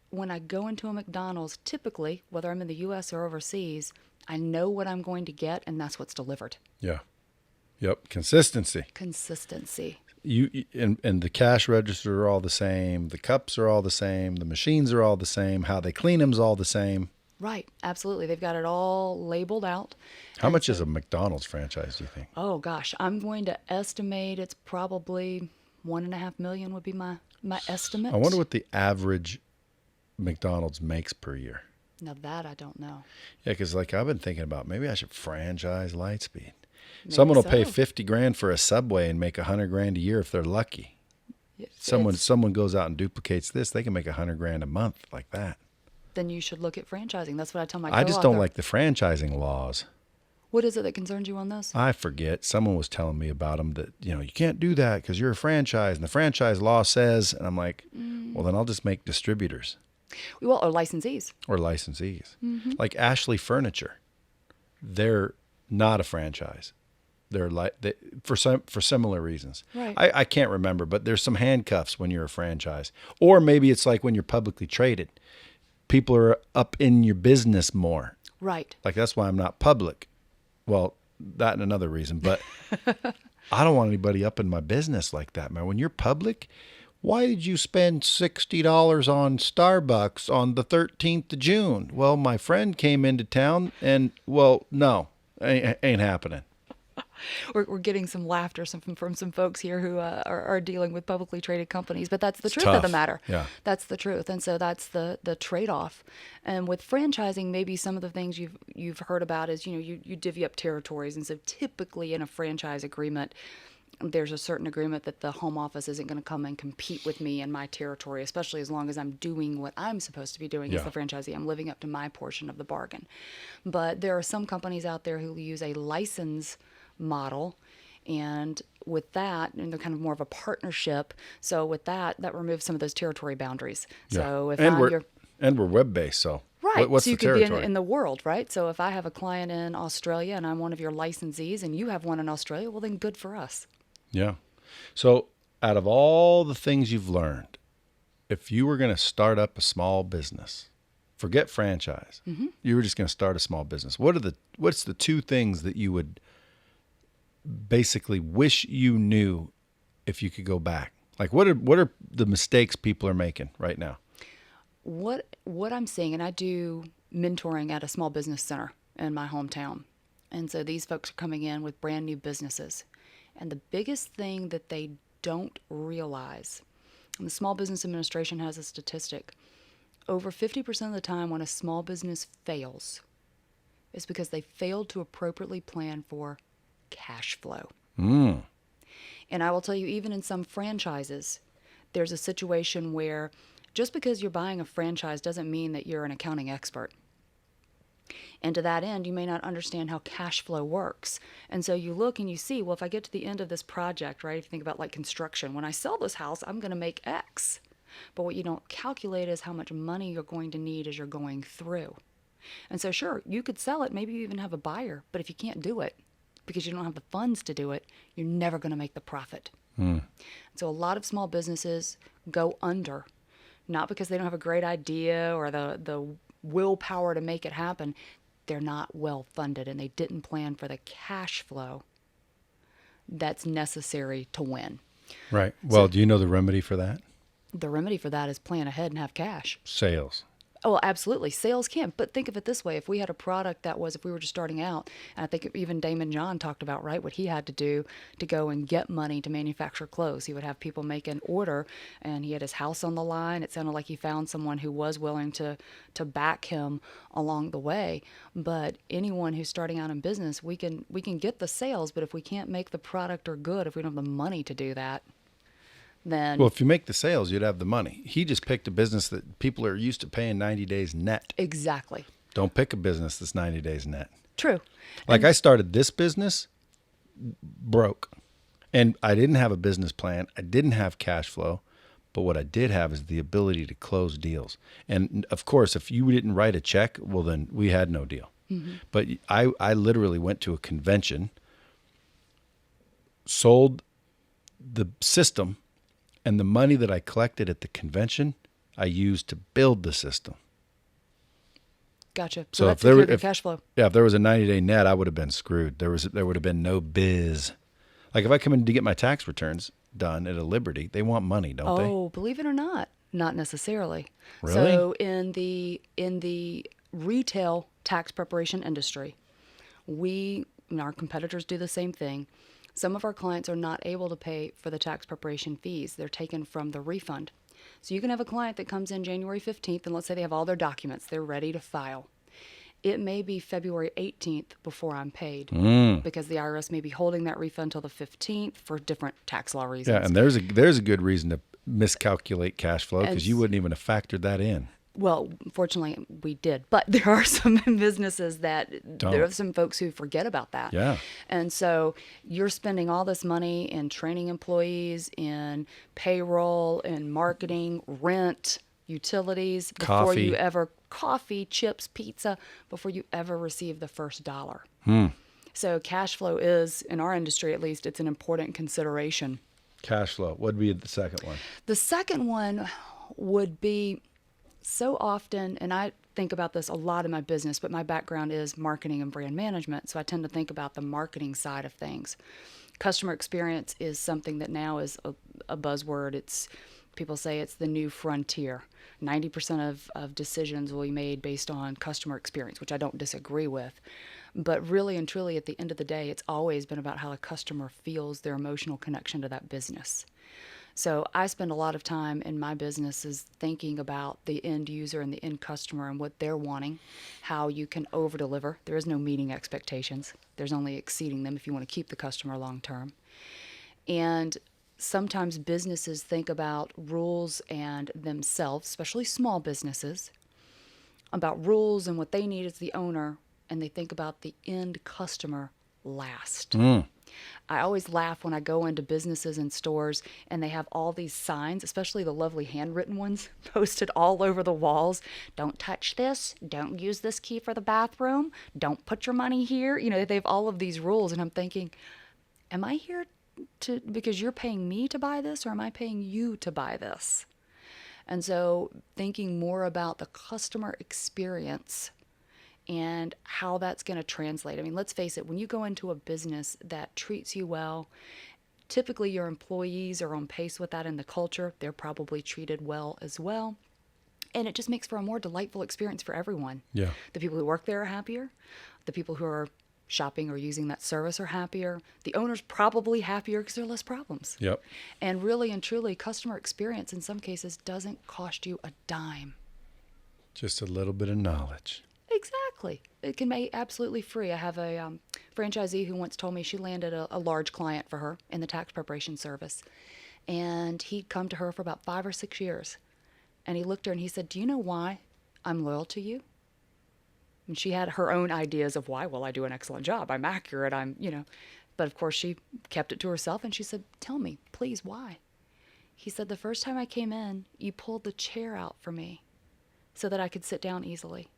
Speaker 3: when I go into a McDonald's, typically, whether I'm in the U.S. or overseas, I know what I'm going to get, and that's what's delivered.
Speaker 2: Yeah. Yep. Consistency. And the cash register are all the same. The cups are all the same. The machines are all the same. How they clean them's all the same.
Speaker 3: Right. Absolutely. They've got it all labeled out.
Speaker 2: How much is a McDonald's franchise, do you think?
Speaker 3: Oh, gosh. I'm going to estimate it's probably $1.5 million would be my estimate.
Speaker 2: I wonder what the average McDonald's makes per year.
Speaker 3: Now that I don't know.
Speaker 2: Yeah, because like I've been thinking about maybe I should franchise Lightspeed.
Speaker 3: Maybe
Speaker 2: Someone will pay
Speaker 3: so.
Speaker 2: $50,000 for a Subway and make $100,000 a year if they're lucky. Someone goes out and duplicates this, they can make $100,000 a month like that.
Speaker 3: Then you should look at franchising. That's what I tell my
Speaker 2: I
Speaker 3: co-author.
Speaker 2: just don't like the franchising laws.
Speaker 3: What is it that concerns you on this?
Speaker 2: I forget. Someone was telling me about them that, you can't do that because you're a franchise and the franchise law says, and I'm like, well, then I'll just make distributors
Speaker 3: Well, or licensees.
Speaker 2: or licensees. Like Ashley Furniture. They're not a franchise. They're for similar reasons.
Speaker 3: Right.
Speaker 2: I can't remember, but there's some handcuffs when you're a franchise. Or maybe it's like when you're publicly traded. People are up in your business more.
Speaker 3: Right.
Speaker 2: Like that's why I'm not public. Well, that and another reason, but I don't want anybody up in my business like that, man. When you're public, why did you spend $60 on Starbucks on the 13th of June? Well, my friend came into town and, well, no, ain't happening.
Speaker 3: We're getting some laughter from some folks here who are dealing with publicly traded companies, but that's the truth
Speaker 2: tough.
Speaker 3: of the matter.
Speaker 2: Yeah.
Speaker 3: That's the truth, and so that's the trade-off. And with franchising, maybe some of the things you've heard about is you divvy up territories, and so typically in a franchise agreement, there's a certain agreement that the home office isn't going to come and compete with me in my territory, especially as long as I'm doing what I'm supposed to be doing as the franchisee. I'm living up to my portion of the bargain. But there are some companies out there who use a license model, and with that, and they're kind of more of a partnership. So with that removes some of those territory boundaries. So if
Speaker 2: we're web-based, so
Speaker 3: right,
Speaker 2: what's
Speaker 3: so you
Speaker 2: the
Speaker 3: could
Speaker 2: territory?
Speaker 3: be in the world, right? So if I have a client in Australia and I'm one of your licensees, and you have one in Australia, well then good for us.
Speaker 2: Yeah. So out of all the things you've learned, if you were going to start up a small business, forget franchise, you were just going to start a small business, what's the two things that you would basically wish you knew if you could go back? Like what are the mistakes people are making right now?
Speaker 3: What I'm seeing, and I do mentoring at a small business center in my hometown. And so these folks are coming in with brand new businesses. And the biggest thing that they don't realize, and the Small Business Administration has a statistic, over 50% of the time when a small business fails, is because they failed to appropriately plan for cash flow. And I will tell you, even in some franchises, there's a situation where just because you're buying a franchise doesn't mean that you're an accounting expert. And to that end, you may not understand how cash flow works. And so you look and you see, well, if I get to the end of this project, right, if you think about like construction, when I sell this house, I'm going to make X. But what you don't calculate is how much money you're going to need as you're going through. And so sure, you could sell it, maybe you even have a buyer, but if you can't do it because you don't have the funds to do it, you're never going to make the profit. So a lot of small businesses go under, not because they don't have a great idea or the willpower to make it happen. They're not well funded and they didn't plan for the cash flow that's necessary to win.
Speaker 2: Right. Well, do you know the remedy for that?
Speaker 3: The remedy for that is plan ahead and have cash.
Speaker 2: Sales.
Speaker 3: Oh, absolutely. Sales can. But think of it this way. If we had a product that was, if we were just starting out, and I think even Damon John talked about, right, what he had to do to go and get money to manufacture clothes. He would have people make an order, and he had his house on the line. It sounded like he found someone who was willing to back him along the way. But anyone who's starting out in business, we can get the sales, but if we can't make the product or good, if we don't have the money to do that, then...
Speaker 2: Well, if you make the sales, you'd have the money. He just picked a business that people are used to paying 90 days net.
Speaker 3: Exactly.
Speaker 2: Don't pick a business that's 90 days net.
Speaker 3: True.
Speaker 2: Like I started this business broke, and I didn't have a business plan. I didn't have cash flow, but what I did have is the ability to close deals. And of course, if you didn't write a check, well, then we had no deal. But I literally went to a convention, sold the system, and the money that I collected at the convention, I used to build the system.
Speaker 3: Gotcha.
Speaker 2: So
Speaker 3: that's
Speaker 2: if there
Speaker 3: your cash flow.
Speaker 2: Yeah, if there was a 90-day net, I would have been screwed. There would have been no biz. Like if I come in to get my tax returns done at a Liberty, they want money, don't they?
Speaker 3: Oh, believe it or not necessarily.
Speaker 2: Really?
Speaker 3: So in the retail tax preparation industry, our competitors do the same thing. Some of our clients are not able to pay for the tax preparation fees. They're taken from the refund. So you can have a client that comes in January 15th, and let's say they have all their documents, they're ready to file. It may be February 18th before I'm paid because the IRS may be holding that refund until the 15th for different tax law reasons.
Speaker 2: Yeah, and there's a good reason to miscalculate cash flow because you wouldn't even have factored that in.
Speaker 3: Well, fortunately, we did. But there are some businesses that there are some folks who forget about that.
Speaker 2: Yeah.
Speaker 3: And so you're spending all this money in training employees, in payroll, in marketing, rent, utilities, before
Speaker 2: Coffee.
Speaker 3: you ever coffee, chips, pizza, before you ever receive the first dollar. So cash flow is, in our industry at least, it's an important consideration.
Speaker 2: Cash flow. What would be the second one?
Speaker 3: The second one would be so often, and I think about this a lot in my business, but my background is marketing and brand management, so I tend to think about the marketing side of things. Customer experience is something that now is a buzzword. People say it's the new frontier. 90% of decisions will be made based on customer experience, which I don't disagree with. But really and truly, at the end of the day, it's always been about how the customer feels their emotional connection to that business. So I spend a lot of time in my businesses thinking about the end user and the end customer and what they're wanting, how you can over-deliver. There is no meeting expectations. There's only exceeding them if you want to keep the customer long term. And sometimes businesses think about rules and themselves, especially small businesses, about rules and what they need as the owner, and they think about the end customer last. I always laugh when I go into businesses and stores and they have all these signs, especially the lovely handwritten ones, posted all over the walls. Don't touch this. Don't use this key for the bathroom. Don't put your money here. You know, they have all of these rules, and I'm thinking, am I here because you're paying me to buy this, or am I paying you to buy this? And so thinking more about the customer experience and how that's going to translate. I mean, let's face it, when you go into a business that treats you well, typically your employees are on pace with that in the culture. They're probably treated well as well. And it just makes for a more delightful experience for everyone.
Speaker 2: Yeah.
Speaker 3: The people who work there are happier. The people who are shopping or using that service are happier. The owner's probably happier because there are less problems.
Speaker 2: Yep.
Speaker 3: And really and truly, customer experience in some cases doesn't cost you a dime.
Speaker 2: Just a little bit of knowledge.
Speaker 3: Exactly. It can be absolutely free. I have a franchisee who once told me she landed a large client for her in the tax preparation service. And he'd come to her for about 5 or 6 years. And he looked at her and he said, "Do you know why I'm loyal to you?" And she had her own ideas of why. Well, I do an excellent job. I'm accurate. But of course she kept it to herself and she said, "Tell me, please, why?" He said, "The first time I came in, you pulled the chair out for me so that I could sit down easily.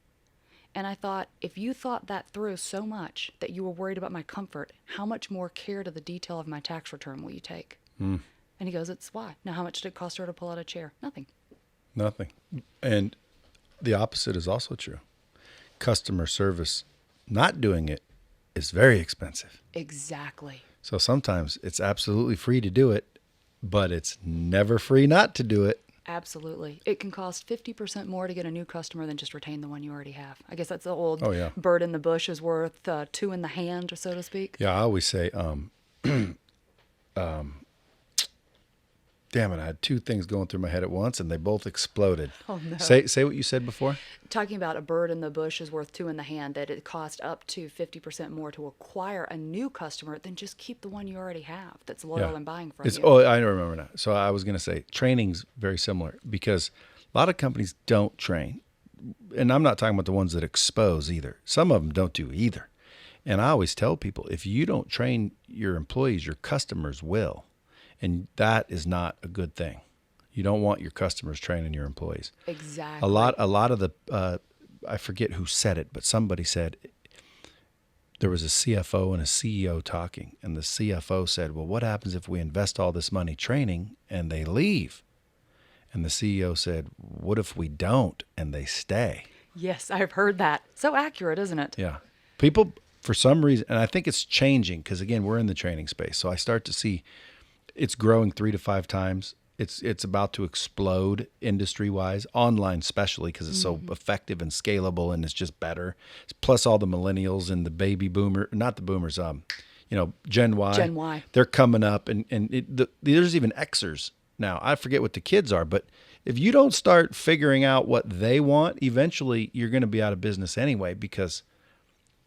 Speaker 3: And I thought, if you thought that through so much that you were worried about my comfort, how much more care to the detail of my tax return will you take?" And he goes, "It's why." Now, how much did it cost her to pull out a chair? Nothing.
Speaker 2: Nothing. And the opposite is also true. Customer service, not doing it, is very expensive.
Speaker 3: Exactly.
Speaker 2: So sometimes it's absolutely free to do it, but it's never free not to do it.
Speaker 3: Absolutely. It can cost 50% more to get a new customer than just retain the one you already have. I guess that's the old bird in the bush is worth 2 in the hand, so to speak.
Speaker 2: Yeah, I always say, damn it, I had 2 things going through my head at once, and they both exploded.
Speaker 3: Oh, no.
Speaker 2: Say what you said before.
Speaker 3: Talking about a bird in the bush is worth 2 in the hand, that it costs up to 50% more to acquire a new customer than just keep the one you already have that's loyal and buying from you.
Speaker 2: Oh, I remember now. So I was going to say training's very similar because a lot of companies don't train. And I'm not talking about the ones that expose either. Some of them don't do either. And I always tell people, if you don't train your employees, your customers will. And that is not a good thing. You don't want your customers training your employees.
Speaker 3: Exactly.
Speaker 2: A lot of the, I forget who said it, but somebody said there was a CFO and a CEO talking, and the CFO said, "Well, what happens if we invest all this money training and they leave?" And the CEO said, "What if we don't and they stay?"
Speaker 3: Yes, I've heard that. So accurate, isn't it?
Speaker 2: Yeah. People, for some reason, and I think it's changing because, again, we're in the training space. So I start to see it's growing 3 to 5 times. It's about to explode industry-wise, online especially because it's so effective and scalable and it's just better. Plus all the millennials and the baby boomer, not the boomers, Gen Y.
Speaker 3: Gen Y.
Speaker 2: They're coming up and there's even Xers now. I forget what the kids are, but If you don't start figuring out what they want, eventually you're going to be out of business anyway because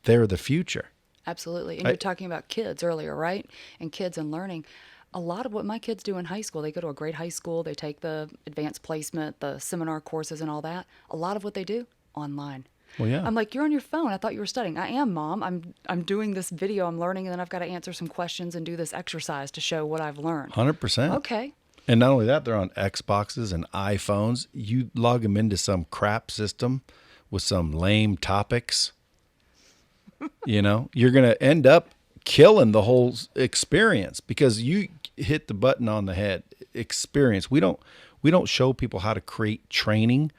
Speaker 2: they're the future.
Speaker 3: Absolutely. And you're talking about kids earlier, right? And kids and learning. A lot of what my kids do in high school, they go to a great high school, they take the advanced placement, the seminar courses and all that. A lot of what they do online.
Speaker 2: Well, yeah.
Speaker 3: I'm like, you're on your phone. I thought you were studying. I am, Mom. I'm doing this video. I'm learning, and then I've got to answer some questions and do this exercise to show what I've learned.
Speaker 2: 100%.
Speaker 3: Okay.
Speaker 2: And not only that, they're on Xboxes and iPhones. You log them into some crap system with some lame topics. You're going to end up killing the whole experience because you hit the button on the head. Experience. We don't show people how to create training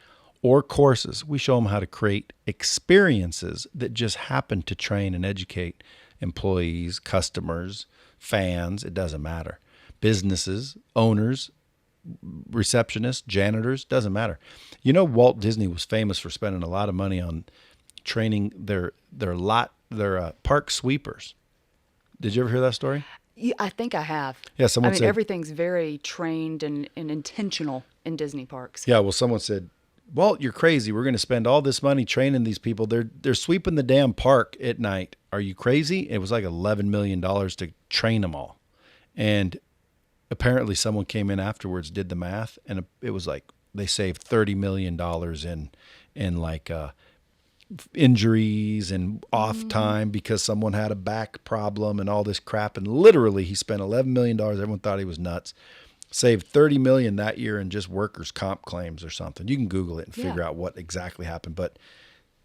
Speaker 2: or courses. We show them how to create experiences that just happen to train and educate employees, customers, fans. It doesn't matter. Businesses, owners, receptionists, janitors, doesn't matter. Walt Disney was famous for spending a lot of money on training their park sweepers. Did you ever hear that story?
Speaker 3: Yeah, I think I have.
Speaker 2: Yeah, someone said
Speaker 3: everything's very trained and intentional in Disney parks.
Speaker 2: Yeah, well, someone said, Walt, you're crazy. We're going to spend all this money training these people. They're sweeping the damn park at night. Are you crazy? It was like $11 million to train them all. And apparently someone came in afterwards, did the math, and it was like they saved $30 million in like injuries and off time because someone had a back problem and all this crap. And literally he spent $11 million. Everyone thought he was nuts. Saved $30 million that year in just workers' comp claims or something. You can Google it and figure out what exactly happened. But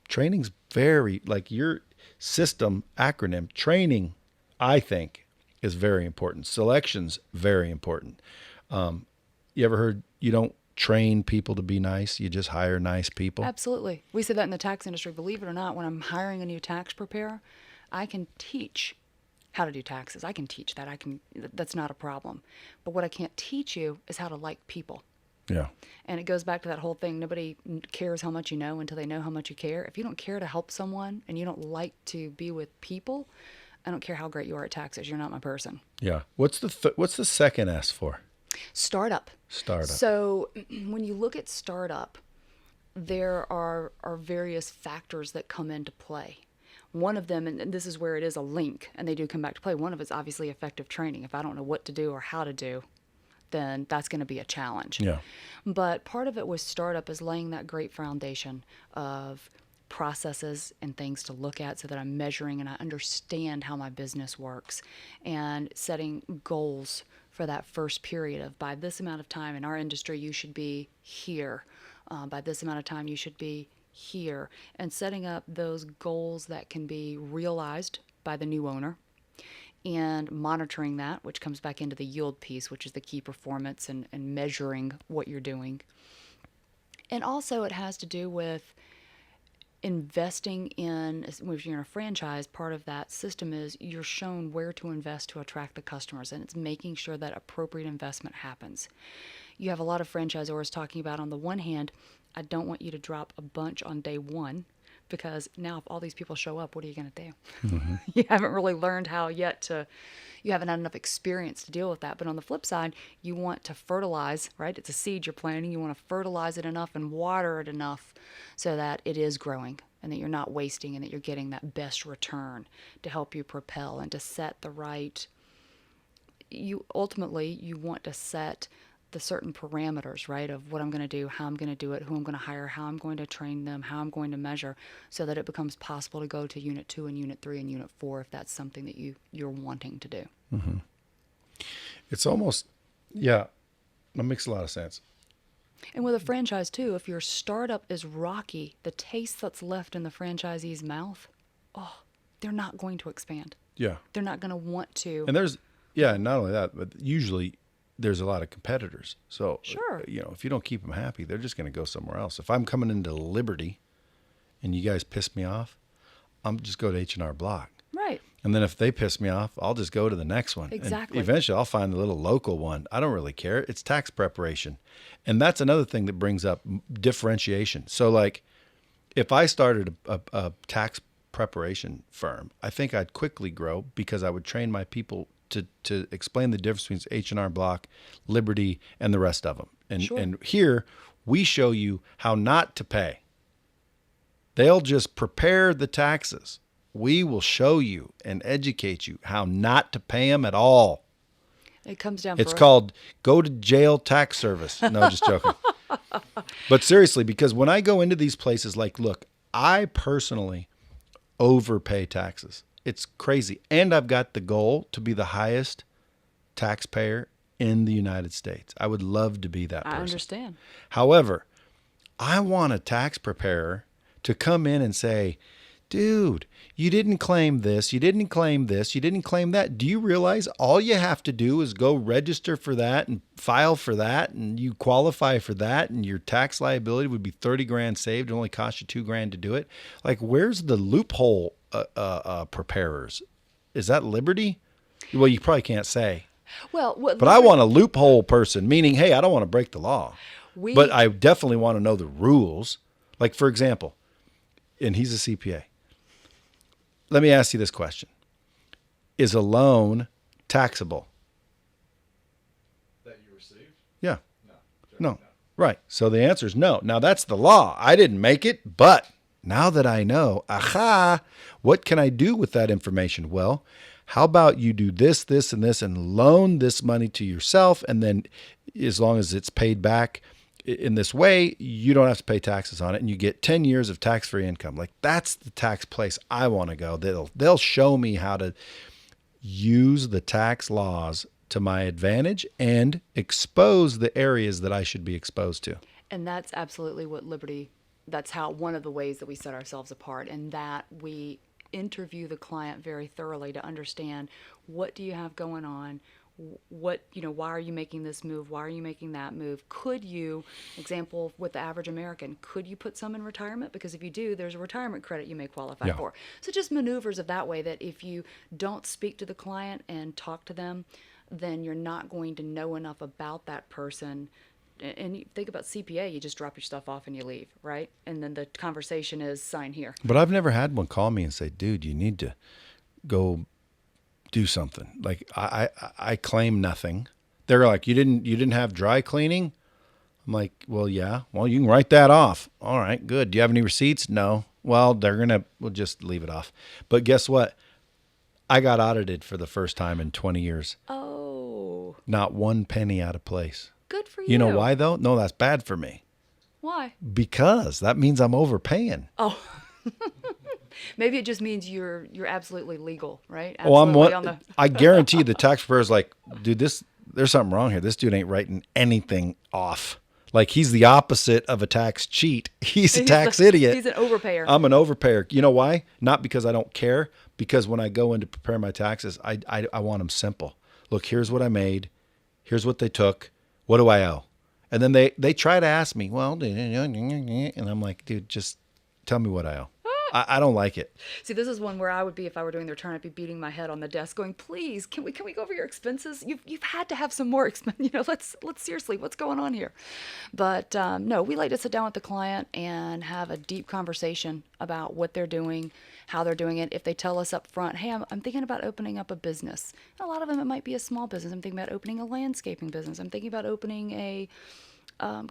Speaker 2: training's very, like your system acronym, training, I think, is very important. Selection's very important. You ever heard you don't train people to be nice, you just hire nice people?
Speaker 3: Absolutely. We say that in the tax industry. Believe it or not, when I'm hiring a new tax preparer, I can teach how to do taxes. I can teach that. That's not a problem. But what I can't teach you is how to like people.
Speaker 2: Yeah.
Speaker 3: And it goes back to that whole thing. Nobody cares how much you know until they know how much you care. If you don't care to help someone and you don't like to be with people, I don't care how great you are at taxes. You're not my person.
Speaker 2: Yeah. What's the second S for?
Speaker 3: Startup.
Speaker 2: Startup.
Speaker 3: So when you look at startup, there are various factors that come into play. One of them, and this is where it is a link, and they do come back to play, one of it's obviously effective training. If I don't know what to do or how to do, then that's going to be a challenge.
Speaker 2: Yeah.
Speaker 3: But part of it with startup is laying that great foundation of processes and things to look at so that I'm measuring and I understand how my business works, and setting goals for that first period of by this amount of time in our industry, you should be here. By this amount of time, you should be here, and setting up those goals that can be realized by the new owner and monitoring that, which comes back into the yield piece, which is the key performance and measuring what you're doing. And also it has to do with investing in, if you're in a franchise, part of that system is you're shown where to invest to attract the customers, and it's making sure that appropriate investment happens. You have a lot of franchisors talking about, on the one hand, I don't want you to drop a bunch on day one, because now if all these people show up, what are you going to do? Mm-hmm. You haven't really learned how yet you haven't had enough experience to deal with that. But on the flip side, you want to fertilize, right? It's a seed you're planting. You want to fertilize it enough and water it enough so that it is growing and that you're not wasting and that you're getting that best return to help you propel and to set the right, you want to set the certain parameters, right, of what I'm going to do, how I'm going to do it, who I'm going to hire, how I'm going to train them, how I'm going to measure, so that it becomes possible to go to Unit 2 and Unit 3 and Unit 4 if that's something that you're wanting to do.
Speaker 2: Mm-hmm. It's almost, yeah, that makes a lot of sense.
Speaker 3: And with a franchise, too, if your startup is rocky, the taste that's left in the franchisee's mouth, they're not going to expand.
Speaker 2: Yeah.
Speaker 3: They're not going to want to.
Speaker 2: And not only that, but usually there's a lot of competitors. So,
Speaker 3: sure.
Speaker 2: If you don't keep them happy, they're just going to go somewhere else. If I'm coming into Liberty and you guys piss me off, I'm just go to H&R Block.
Speaker 3: Right.
Speaker 2: And then if they piss me off, I'll just go to the next one.
Speaker 3: Exactly.
Speaker 2: And eventually I'll find the little local one. I don't really care. It's tax preparation. And that's another thing that brings up differentiation. So like if I started a tax preparation firm, I think I'd quickly grow because I would train my people to explain the difference between H&R Block, Liberty, and the rest of them. And
Speaker 3: Sure.
Speaker 2: and here we show you how not to pay. They'll just prepare the taxes. We will show you and educate you how not to pay them at all.
Speaker 3: It comes down.
Speaker 2: It's called go to jail tax service. No, just joking. But seriously, because when I go into these places, like, look, I personally overpay taxes. It's crazy. And I've got the goal to be the highest taxpayer in the United States. I would love to be that person.
Speaker 3: I understand.
Speaker 2: However, I want a tax preparer to come in and say, dude, you didn't claim this, you didn't claim this, you didn't claim that. Do you realize all you have to do is go register for that and file for that, and you qualify for that, and your tax liability would be 30 grand saved. It only cost you 2 grand to do it. Like, where's the loophole preparers? Is that Liberty? Well, you probably can't say.
Speaker 3: Well,
Speaker 2: But I want a loophole person, meaning, hey, I don't want to break the law. But I definitely want to know the rules. Like, for example, and he's a CPA. Let me ask you this question. Is a loan taxable?
Speaker 4: That you received?
Speaker 2: Yeah.
Speaker 4: No.
Speaker 2: No. Right. So the answer is no. Now, that's the law. I didn't make it, but now that I know, what can I do with that information? Well, how about you do this, this, and this, and loan this money to yourself, and then as long as it's paid back in this way, you don't have to pay taxes on it, and you get 10 years of tax-free income. Like, that's the tax place I want to go. They'll show me how to use the tax laws to my advantage and expose the areas that I should be exposed to.
Speaker 3: And that's absolutely what Liberty, that's how one of the ways that we set ourselves apart, and that we interview the client very thoroughly to understand, what do you have going on? What, why are you making this move? Why are you making that move? Could you, example with the average American, could you put some in retirement? Because if you do, there's a retirement credit you may qualify for. So just maneuvers of that way, that if you don't speak to the client and talk to them, then you're not going to know enough about that person. And you think about CPA, you just drop your stuff off and you leave, right? And then the conversation is, sign here.
Speaker 2: But I've never had one call me and say, dude, you need to go do something. Like, I claim nothing. They're like, you didn't have dry cleaning? I'm like, well, yeah. Well, you can write that off. All right, good. Do you have any receipts? No. Well, we'll just leave it off. But guess what? I got audited for the first time in 20 years.
Speaker 3: Oh.
Speaker 2: Not one penny out of place.
Speaker 3: Good for you.
Speaker 2: You know why, though? No, that's bad for me.
Speaker 3: Why?
Speaker 2: Because that means I'm overpaying.
Speaker 3: Oh. Maybe it just means you're absolutely legal, right?
Speaker 2: Well,
Speaker 3: Absolutely
Speaker 2: I guarantee the tax preparer's like, dude, there's something wrong here. This dude ain't writing anything off. Like, he's the opposite of a tax cheat. He's a tax idiot.
Speaker 3: He's an overpayer.
Speaker 2: I'm an overpayer. You know why? Not because I don't care. Because when I go in to prepare my taxes, I want them simple. Look, here's what I made. Here's what they took. What do I owe? And then they try to ask me, well, and I'm like, dude, just tell me what I owe. I don't like it.
Speaker 3: See, this is one where I would be, if I were doing the return, I'd be beating my head on the desk going, please, can we go over your expenses? You've had to have some more expense. Let's seriously, what's going on here? But no, we like to sit down with the client and have a deep conversation about what they're doing, how they're doing it. If they tell us up front, hey, I'm thinking about opening up a business. A lot of them, it might be a small business. I'm thinking about opening a landscaping business. I'm thinking about opening a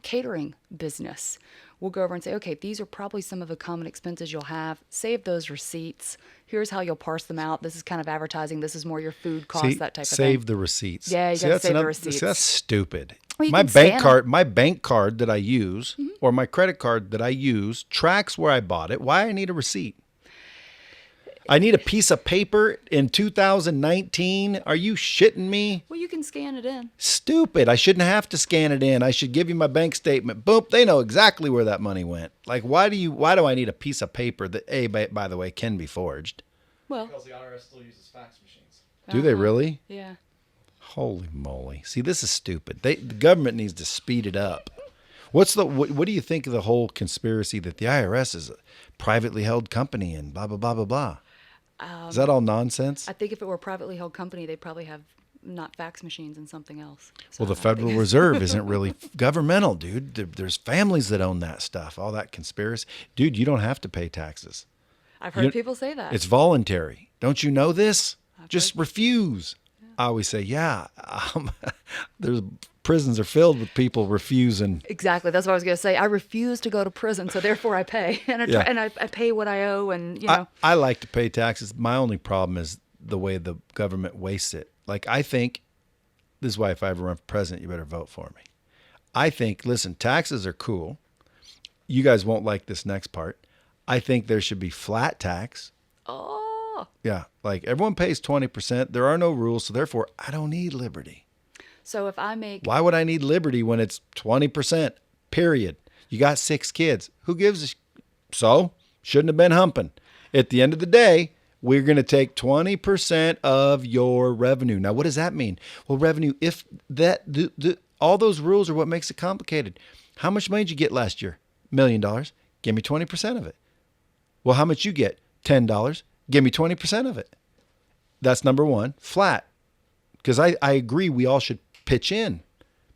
Speaker 3: catering business. We'll go over and say, okay, these are probably some of the common expenses you'll have. Save those receipts. Here's how you'll parse them out. This is kind of advertising. This is more your food costs, that type of thing.
Speaker 2: Save the receipts.
Speaker 3: Yeah, you got to save the receipts.
Speaker 2: That's stupid.
Speaker 3: Well,
Speaker 2: my bank card that I use, or my credit card that I use, tracks where I bought it. Why I need a receipt? I need a piece of paper in 2019. Are you shitting me?
Speaker 3: Well, you can scan it in.
Speaker 2: Stupid. I shouldn't have to scan it in. I should give you my bank statement. Boom. They know exactly where that money went. Like, why do I need a piece of paper that, by the way, can be forged?
Speaker 3: Well,
Speaker 4: Because the IRS still uses fax machines.
Speaker 2: Do they really?
Speaker 3: Yeah.
Speaker 2: Holy moly. See, this is stupid. The government needs to speed it up. What do you think of the whole conspiracy that the IRS is a privately held company and blah, blah, blah, blah, blah? Is that all nonsense?
Speaker 3: I think if it were a privately held company, they'd probably have not fax machines and something else. So
Speaker 2: Well, the Federal Reserve isn't really governmental, dude. There's families that own that stuff, all that conspiracy. Dude, you don't have to pay taxes.
Speaker 3: I've heard people say that.
Speaker 2: It's voluntary. Don't you know this? Just refuse. I always say, there's prisons are filled with people refusing.
Speaker 3: Exactly. That's what I was going to say. I refuse to go to prison, so therefore I pay. And I pay what I owe, and, you know.
Speaker 2: I like to pay taxes. My only problem is the way the government wastes it. Like, I think, this is why if I ever run for president, you better vote for me. I think, listen, taxes are cool. You guys won't like this next part. I think there should be flat tax.
Speaker 3: Oh.
Speaker 2: Yeah, like everyone pays 20%. There are no rules, so therefore I don't need liberty.
Speaker 3: So if I make...
Speaker 2: Why would I need liberty when it's 20%, period? You got 6 kids. Who gives a... So, shouldn't have been humping. At the end of the day, we're going to take 20% of your revenue. Now, what does that mean? Well, revenue, if that... all those rules are what makes it complicated. How much money did you get last year? $1 million. Give me 20% of it. Well, how much you get? $10. Give me 20% of it. That's number one. Flat. Because I agree we all should pitch in.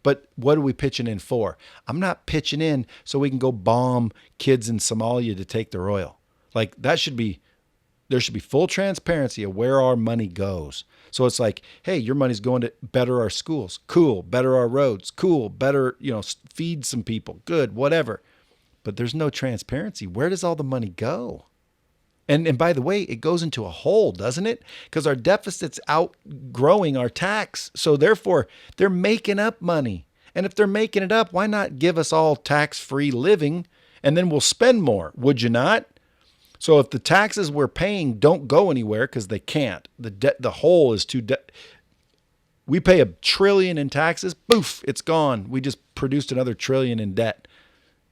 Speaker 2: But what are we pitching in for? I'm not pitching in so we can go bomb kids in Somalia to take their oil. Like, there should be full transparency of where our money goes. So it's like, hey, your money's going to better our schools. Cool. Better our roads. Cool. Better, feed some people. Good. Whatever. But there's no transparency. Where does all the money go? And by the way, it goes into a hole, doesn't it? Because our deficit's outgrowing our tax. So therefore, they're making up money. And if they're making it up, why not give us all tax-free living and then we'll spend more? Would you not? So if the taxes we're paying don't go anywhere because they can't, the hole is too we pay $1 trillion in taxes, poof, it's gone. We just produced another $1 trillion in debt.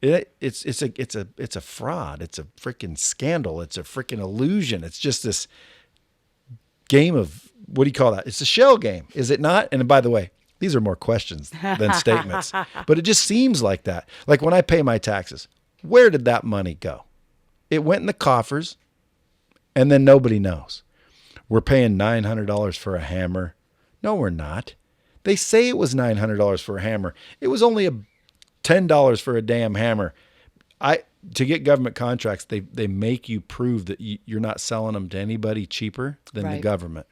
Speaker 2: It's a fraud. It's a freaking scandal. It's a freaking illusion. It's just this game of, what do you call that? It's a shell game, is it not? And by the way, these are more questions than statements, but it just seems like that. Like when I pay my taxes, where did that money go? It went in the coffers and then nobody knows. We're paying $900 for a hammer. No, we're not. They say it was $900 for a hammer. It was only $10 for a damn hammer. To get government contracts, they make you prove that you're not selling them to anybody cheaper than the government.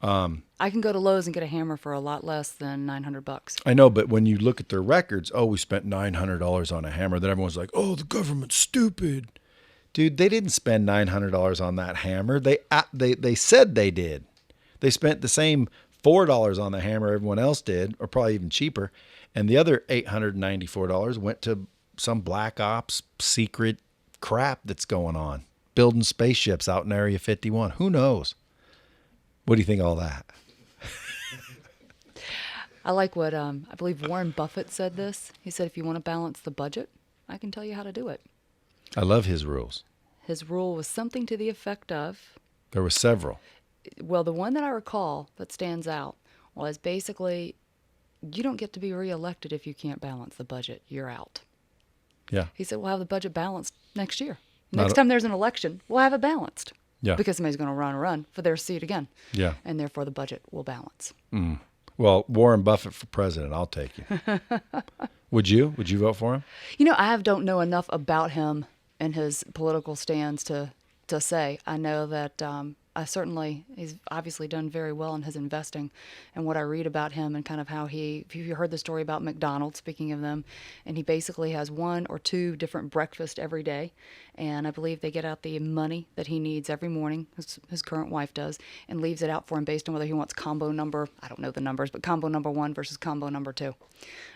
Speaker 3: I can go to Lowe's and get a hammer for a lot less than $900.
Speaker 2: I know, but when you look at their records, we spent $900 on a hammer. Then everyone's like, the government's stupid. Dude, they didn't spend $900 on that hammer. They said they did. They spent the same $4 on the hammer everyone else did, or probably even cheaper. And the other $894 went to some black ops secret crap that's going on. Building spaceships out in Area 51. Who knows? What do you think of all that?
Speaker 3: I like what, I believe Warren Buffett said this. He said, if you want to balance the budget, I can tell you how to do it.
Speaker 2: I love his rules.
Speaker 3: His rule was something to the effect of...
Speaker 2: There were several.
Speaker 3: Well, the one that I recall that stands out was basically... You don't get to be reelected if you can't balance the budget. You're out.
Speaker 2: Yeah.
Speaker 3: He said, we'll have the budget balanced next year. Next time there's an election, we'll have it balanced.
Speaker 2: Yeah.
Speaker 3: Because somebody's going to run for their seat again.
Speaker 2: Yeah.
Speaker 3: And therefore the budget will balance.
Speaker 2: Mm. Well, Warren Buffett for president, I'll take you. Would you? Would you vote for him?
Speaker 3: I don't know enough about him and his political stands to say. I know that he's obviously done very well in his investing, and what I read about him and kind of how if you heard the story about McDonald's, speaking of them, and he basically has 1 or 2 different breakfasts every day, and I believe they get out the money that he needs every morning, his current wife does, and leaves it out for him based on whether he wants combo number, I don't know the numbers, but combo number 1 versus combo number 2.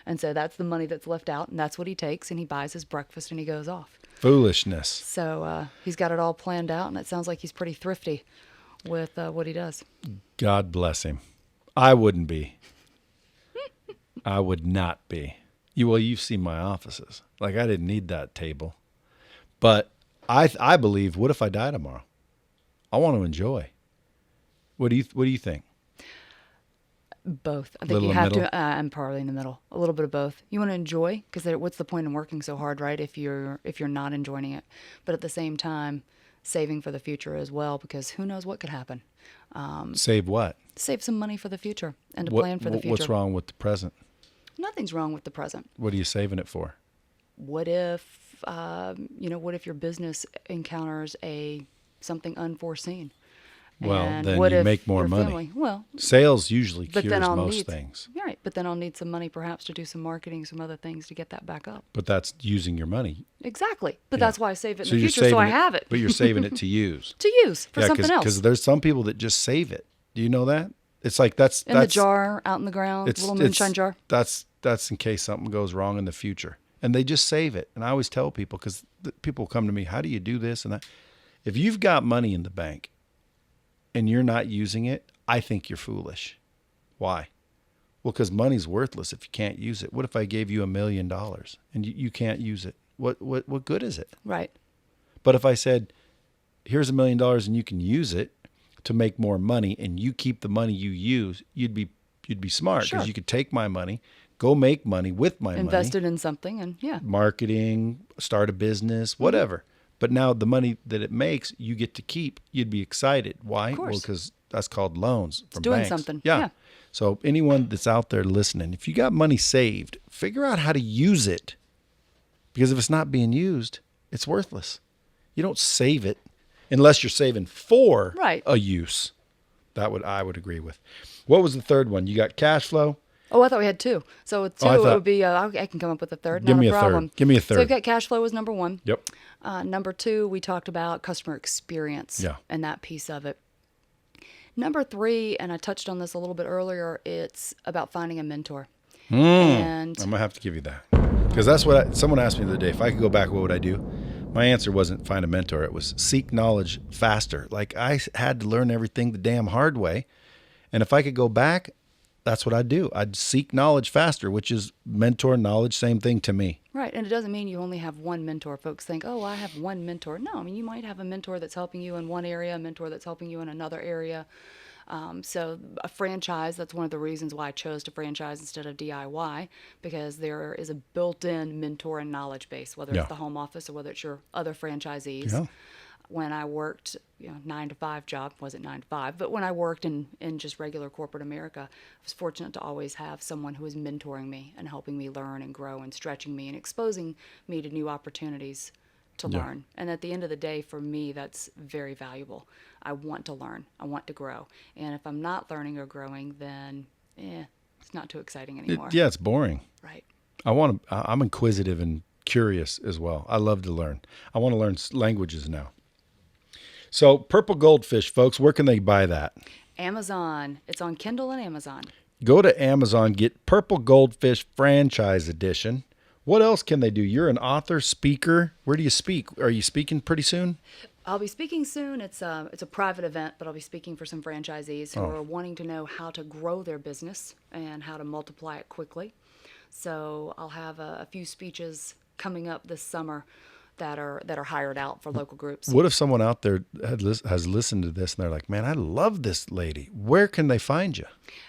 Speaker 3: And so that's the money that's left out, and that's what he takes, and he buys his breakfast and he goes off.
Speaker 2: Foolishness.
Speaker 3: So he's got it all planned out, and it sounds like he's pretty thrifty with what he does.
Speaker 2: God bless him. I wouldn't be. I would not be. You've seen my offices. Like, I didn't need that table. But I believe, what if I die tomorrow? I want to enjoy. What do you think?
Speaker 3: Both. I think you have to. I'm probably in the middle. A little bit of both. You want to enjoy, because what's the point in working so hard, right? If you're not enjoying it, but at the same time, saving for the future as well, because who knows what could happen.
Speaker 2: Save what?
Speaker 3: Save some money for the future and to plan for the future.
Speaker 2: What's wrong with the present?
Speaker 3: Nothing's wrong with the present.
Speaker 2: What are you saving it for?
Speaker 3: What if what if your business encounters something unforeseen?
Speaker 2: Well,
Speaker 3: And
Speaker 2: then
Speaker 3: what
Speaker 2: you
Speaker 3: if
Speaker 2: make more
Speaker 3: your
Speaker 2: money.
Speaker 3: family- Well,
Speaker 2: Sales usually
Speaker 3: but
Speaker 2: cures
Speaker 3: then I'll
Speaker 2: most
Speaker 3: need
Speaker 2: things,
Speaker 3: Right, but then I'll need some money perhaps to do some marketing, some other things to get that back up.
Speaker 2: but that's using your money.
Speaker 3: Exactly. But
Speaker 2: Yeah.
Speaker 3: that's why I save it
Speaker 2: So
Speaker 3: in the
Speaker 2: you're
Speaker 3: future, so
Speaker 2: saving
Speaker 3: I have it
Speaker 2: But you're saving it to use.
Speaker 3: to use for something else.
Speaker 2: Because there's some people that just save it. Do you know that? It's like that's
Speaker 3: In the jar, out in the ground, little moonshine jar.
Speaker 2: That's in case something goes wrong in the future, and they just save it. And I always tell people, because people come to me, how do you do this and that? If you've got money in the bank and you're not using it, I think you're foolish. Why? Well, because money's worthless if you can't use it. What if I gave you $1 million and you can't use it? What good is it?
Speaker 3: Right.
Speaker 2: But if I said, here's $1 million and you can use it to make more money, and you keep the money you use, you'd be smart, because
Speaker 3: Sure.
Speaker 2: you could take my money, go make money with my
Speaker 3: Invest
Speaker 2: money,
Speaker 3: it in something, and yeah.
Speaker 2: marketing, start a business, whatever. But now the money that it makes, you get to keep. You'd be excited. Why?
Speaker 3: Of course.
Speaker 2: Well, because that's called loans from
Speaker 3: doing
Speaker 2: banks.
Speaker 3: something.
Speaker 2: Yeah.
Speaker 3: Yeah.
Speaker 2: So anyone that's out there listening, if you got money saved, figure out how to use it. Because if it's not being used, it's worthless. You don't save it unless you're saving for
Speaker 3: Right.
Speaker 2: a use. I would agree with. What was the third one? You got cash flow.
Speaker 3: Oh, I thought we had two. So with two,
Speaker 2: I
Speaker 3: it
Speaker 2: thought-
Speaker 3: would be, I can come up with a third.
Speaker 2: Give
Speaker 3: Not
Speaker 2: me
Speaker 3: a
Speaker 2: a third.
Speaker 3: problem.
Speaker 2: Give me a
Speaker 3: So
Speaker 2: third.
Speaker 3: we've got cash flow as number one.
Speaker 2: Yep.
Speaker 3: Number two, we talked about customer experience
Speaker 2: Yeah.
Speaker 3: and that piece of it. Number three, and I touched on this a little bit earlier, it's about finding a mentor. And
Speaker 2: I'm gonna have to give you that, because that's what someone asked me the other day. If I could go back, what would I do? My answer wasn't find a mentor. It was seek knowledge faster. Like, I had to learn everything the damn hard way, and if I could go back, that's what I'd do. I'd seek knowledge faster, which is mentor knowledge, same thing to me.
Speaker 3: right, and it doesn't mean you only have one mentor. Folks think, oh, I have one mentor. No, I mean, you might have a mentor that's helping you in one area, a mentor that's helping you in another area. So a franchise, that's one of the reasons why I chose to franchise instead of DIY, because there is a built-in mentor and knowledge base, whether
Speaker 2: Yeah.
Speaker 3: it's the home office or whether it's your other franchisees.
Speaker 2: Yeah.
Speaker 3: When I worked, 9-to-5 job, wasn't 9 to 5, but when I worked in just regular corporate America, I was fortunate to always have someone who was mentoring me and helping me learn and grow and stretching me and exposing me to new opportunities to
Speaker 2: Yeah.
Speaker 3: learn. And at the end of the day, for me, that's very valuable. I want to learn. I want to grow. And if I'm not learning or growing, then it's not too exciting anymore.
Speaker 2: Yeah, it's boring.
Speaker 3: Right.
Speaker 2: I'm inquisitive and curious as well. I love to learn. I want to learn languages now. So Purple Goldfish, folks, where can they buy that?
Speaker 3: Amazon. It's on Kindle and Amazon.
Speaker 2: Go to Amazon, get Purple Goldfish Franchise Edition. What else can they do? You're an author, speaker. Where do you speak? Are you speaking pretty soon?
Speaker 3: I'll be speaking soon. It's a private event, but I'll be speaking for some franchisees who are wanting to know how to grow their business and how to multiply it quickly. So I'll have a few speeches coming up this summer that are hired out for local groups.
Speaker 2: What if someone out there has listened to this and they're like, man, I love this lady. Where can they find you?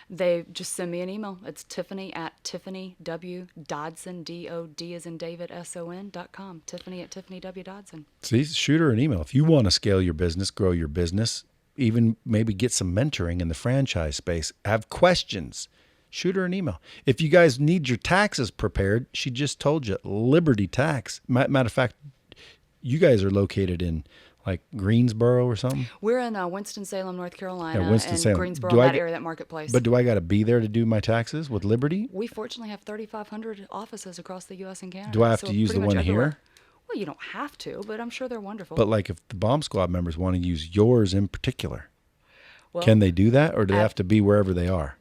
Speaker 3: They just send me an email. It's Tiffany at Tiffany W. Dodson, D-O-D as in David, S-O-N.com. Tiffany at Tiffany W. Dodson.
Speaker 2: See, shoot her an email. If you want to scale your business, grow your business, even maybe get some mentoring in the franchise space, have questions, shoot her an email. If you guys need your taxes prepared, she just told you, Liberty Tax. Matter of fact, you guys are located in like Greensboro or something?
Speaker 3: We're in Winston-Salem, North Carolina,
Speaker 2: Yeah,
Speaker 3: and
Speaker 2: Winston-Salem.
Speaker 3: Greensboro,
Speaker 2: Do I
Speaker 3: that
Speaker 2: get-
Speaker 3: area, that marketplace.
Speaker 2: But do I got to be there to do my taxes with Liberty?
Speaker 3: We fortunately have 3,500 offices across the U.S. and Canada.
Speaker 2: Do I have
Speaker 3: so
Speaker 2: to use
Speaker 3: pretty
Speaker 2: the
Speaker 3: much
Speaker 2: one
Speaker 3: everywhere.
Speaker 2: here?
Speaker 3: Well, you don't have to, but I'm sure they're wonderful.
Speaker 2: But like if the Bomb Squad members want to use yours in particular,
Speaker 3: well,
Speaker 2: can they do that, or do they have to be wherever they are?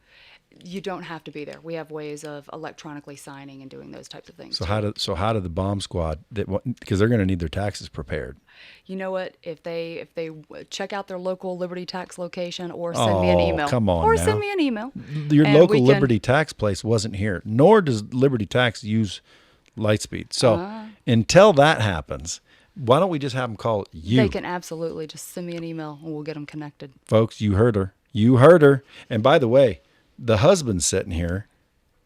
Speaker 3: you don't have to be there. We have ways of electronically signing and doing those types of things.
Speaker 2: So
Speaker 3: too.
Speaker 2: how do the Bomb Squad, because they're going to need their taxes prepared?
Speaker 3: You know what? If they check out their local Liberty Tax location or send me an email.
Speaker 2: Come on
Speaker 3: or
Speaker 2: now.
Speaker 3: send me an email.
Speaker 2: Your
Speaker 3: and
Speaker 2: local
Speaker 3: we can-
Speaker 2: Liberty Tax place wasn't here, nor does Liberty Tax use Lightspeed. So until that happens, why don't we just have them call you?
Speaker 3: They can absolutely just send me an email and we'll get them connected.
Speaker 2: Folks, you heard her. You heard her. And by the way, the husband sitting here,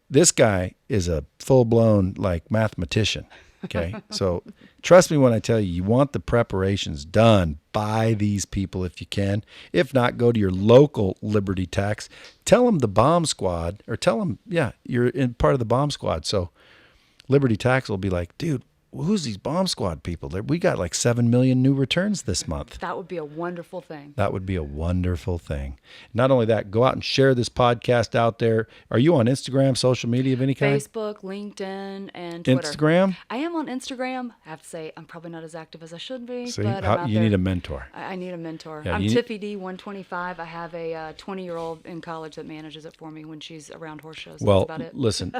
Speaker 2: this guy is a full-blown like mathematician. Okay. So trust me when I tell you, you want the preparations done by these people if you can. If not, go to your local Liberty Tax. Tell them the Bomb Squad, or tell them, yeah, you're in part of the Bomb Squad. So Liberty Tax will be like, dude, who's these Bomb Squad people? We got like 7 million new returns this month.
Speaker 3: That would be a wonderful thing.
Speaker 2: That would be a wonderful thing. Not only that, go out and share this podcast out there. Are you on Instagram, social media of any kind?
Speaker 3: Facebook, LinkedIn, and Twitter.
Speaker 2: Instagram?
Speaker 3: I am on Instagram. I have to say, I'm probably not as active as I should be.
Speaker 2: See,
Speaker 3: but I'm out
Speaker 2: you
Speaker 3: there.
Speaker 2: need a mentor.
Speaker 3: I need a mentor.
Speaker 2: Yeah,
Speaker 3: I'm Tiffy D 125. I have a 20-year-old in college that manages it for me when she's around horse shows.
Speaker 2: Well,
Speaker 3: That's about it.
Speaker 2: listen,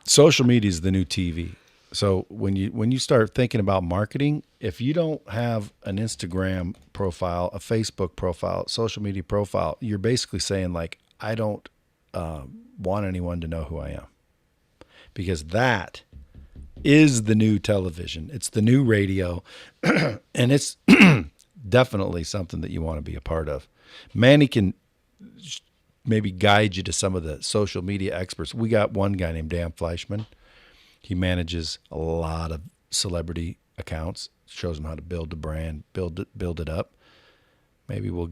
Speaker 2: social media is the new TV. So when you start thinking about marketing, if you don't have an Instagram profile, a Facebook profile, social media profile, you're basically saying like, I don't want anyone to know who I am, because that is the new television. It's the new radio, and it's definitely something that you want to be a part of. Manny can maybe guide you to some of the social media experts. We got one guy named Dan Fleischman. He manages a lot of celebrity accounts, shows them how to build the brand, build it up. Maybe we'll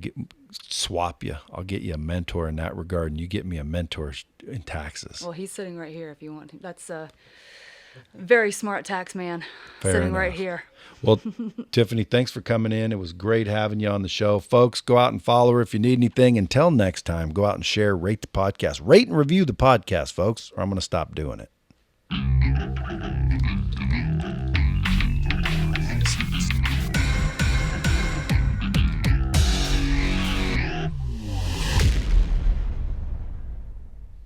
Speaker 2: swap you. I'll get you a mentor in that regard, and you get me a mentor in taxes.
Speaker 3: Well, he's sitting right here if you want him. That's a very smart tax man.
Speaker 2: Fair
Speaker 3: sitting
Speaker 2: enough.
Speaker 3: right here.
Speaker 2: Well, Tiffany, thanks for coming in. It was great having you on the show. Folks, go out and follow her if you need anything. Until next time, go out and share, rate the podcast. Rate and review the podcast, folks, or I'm going to stop doing it.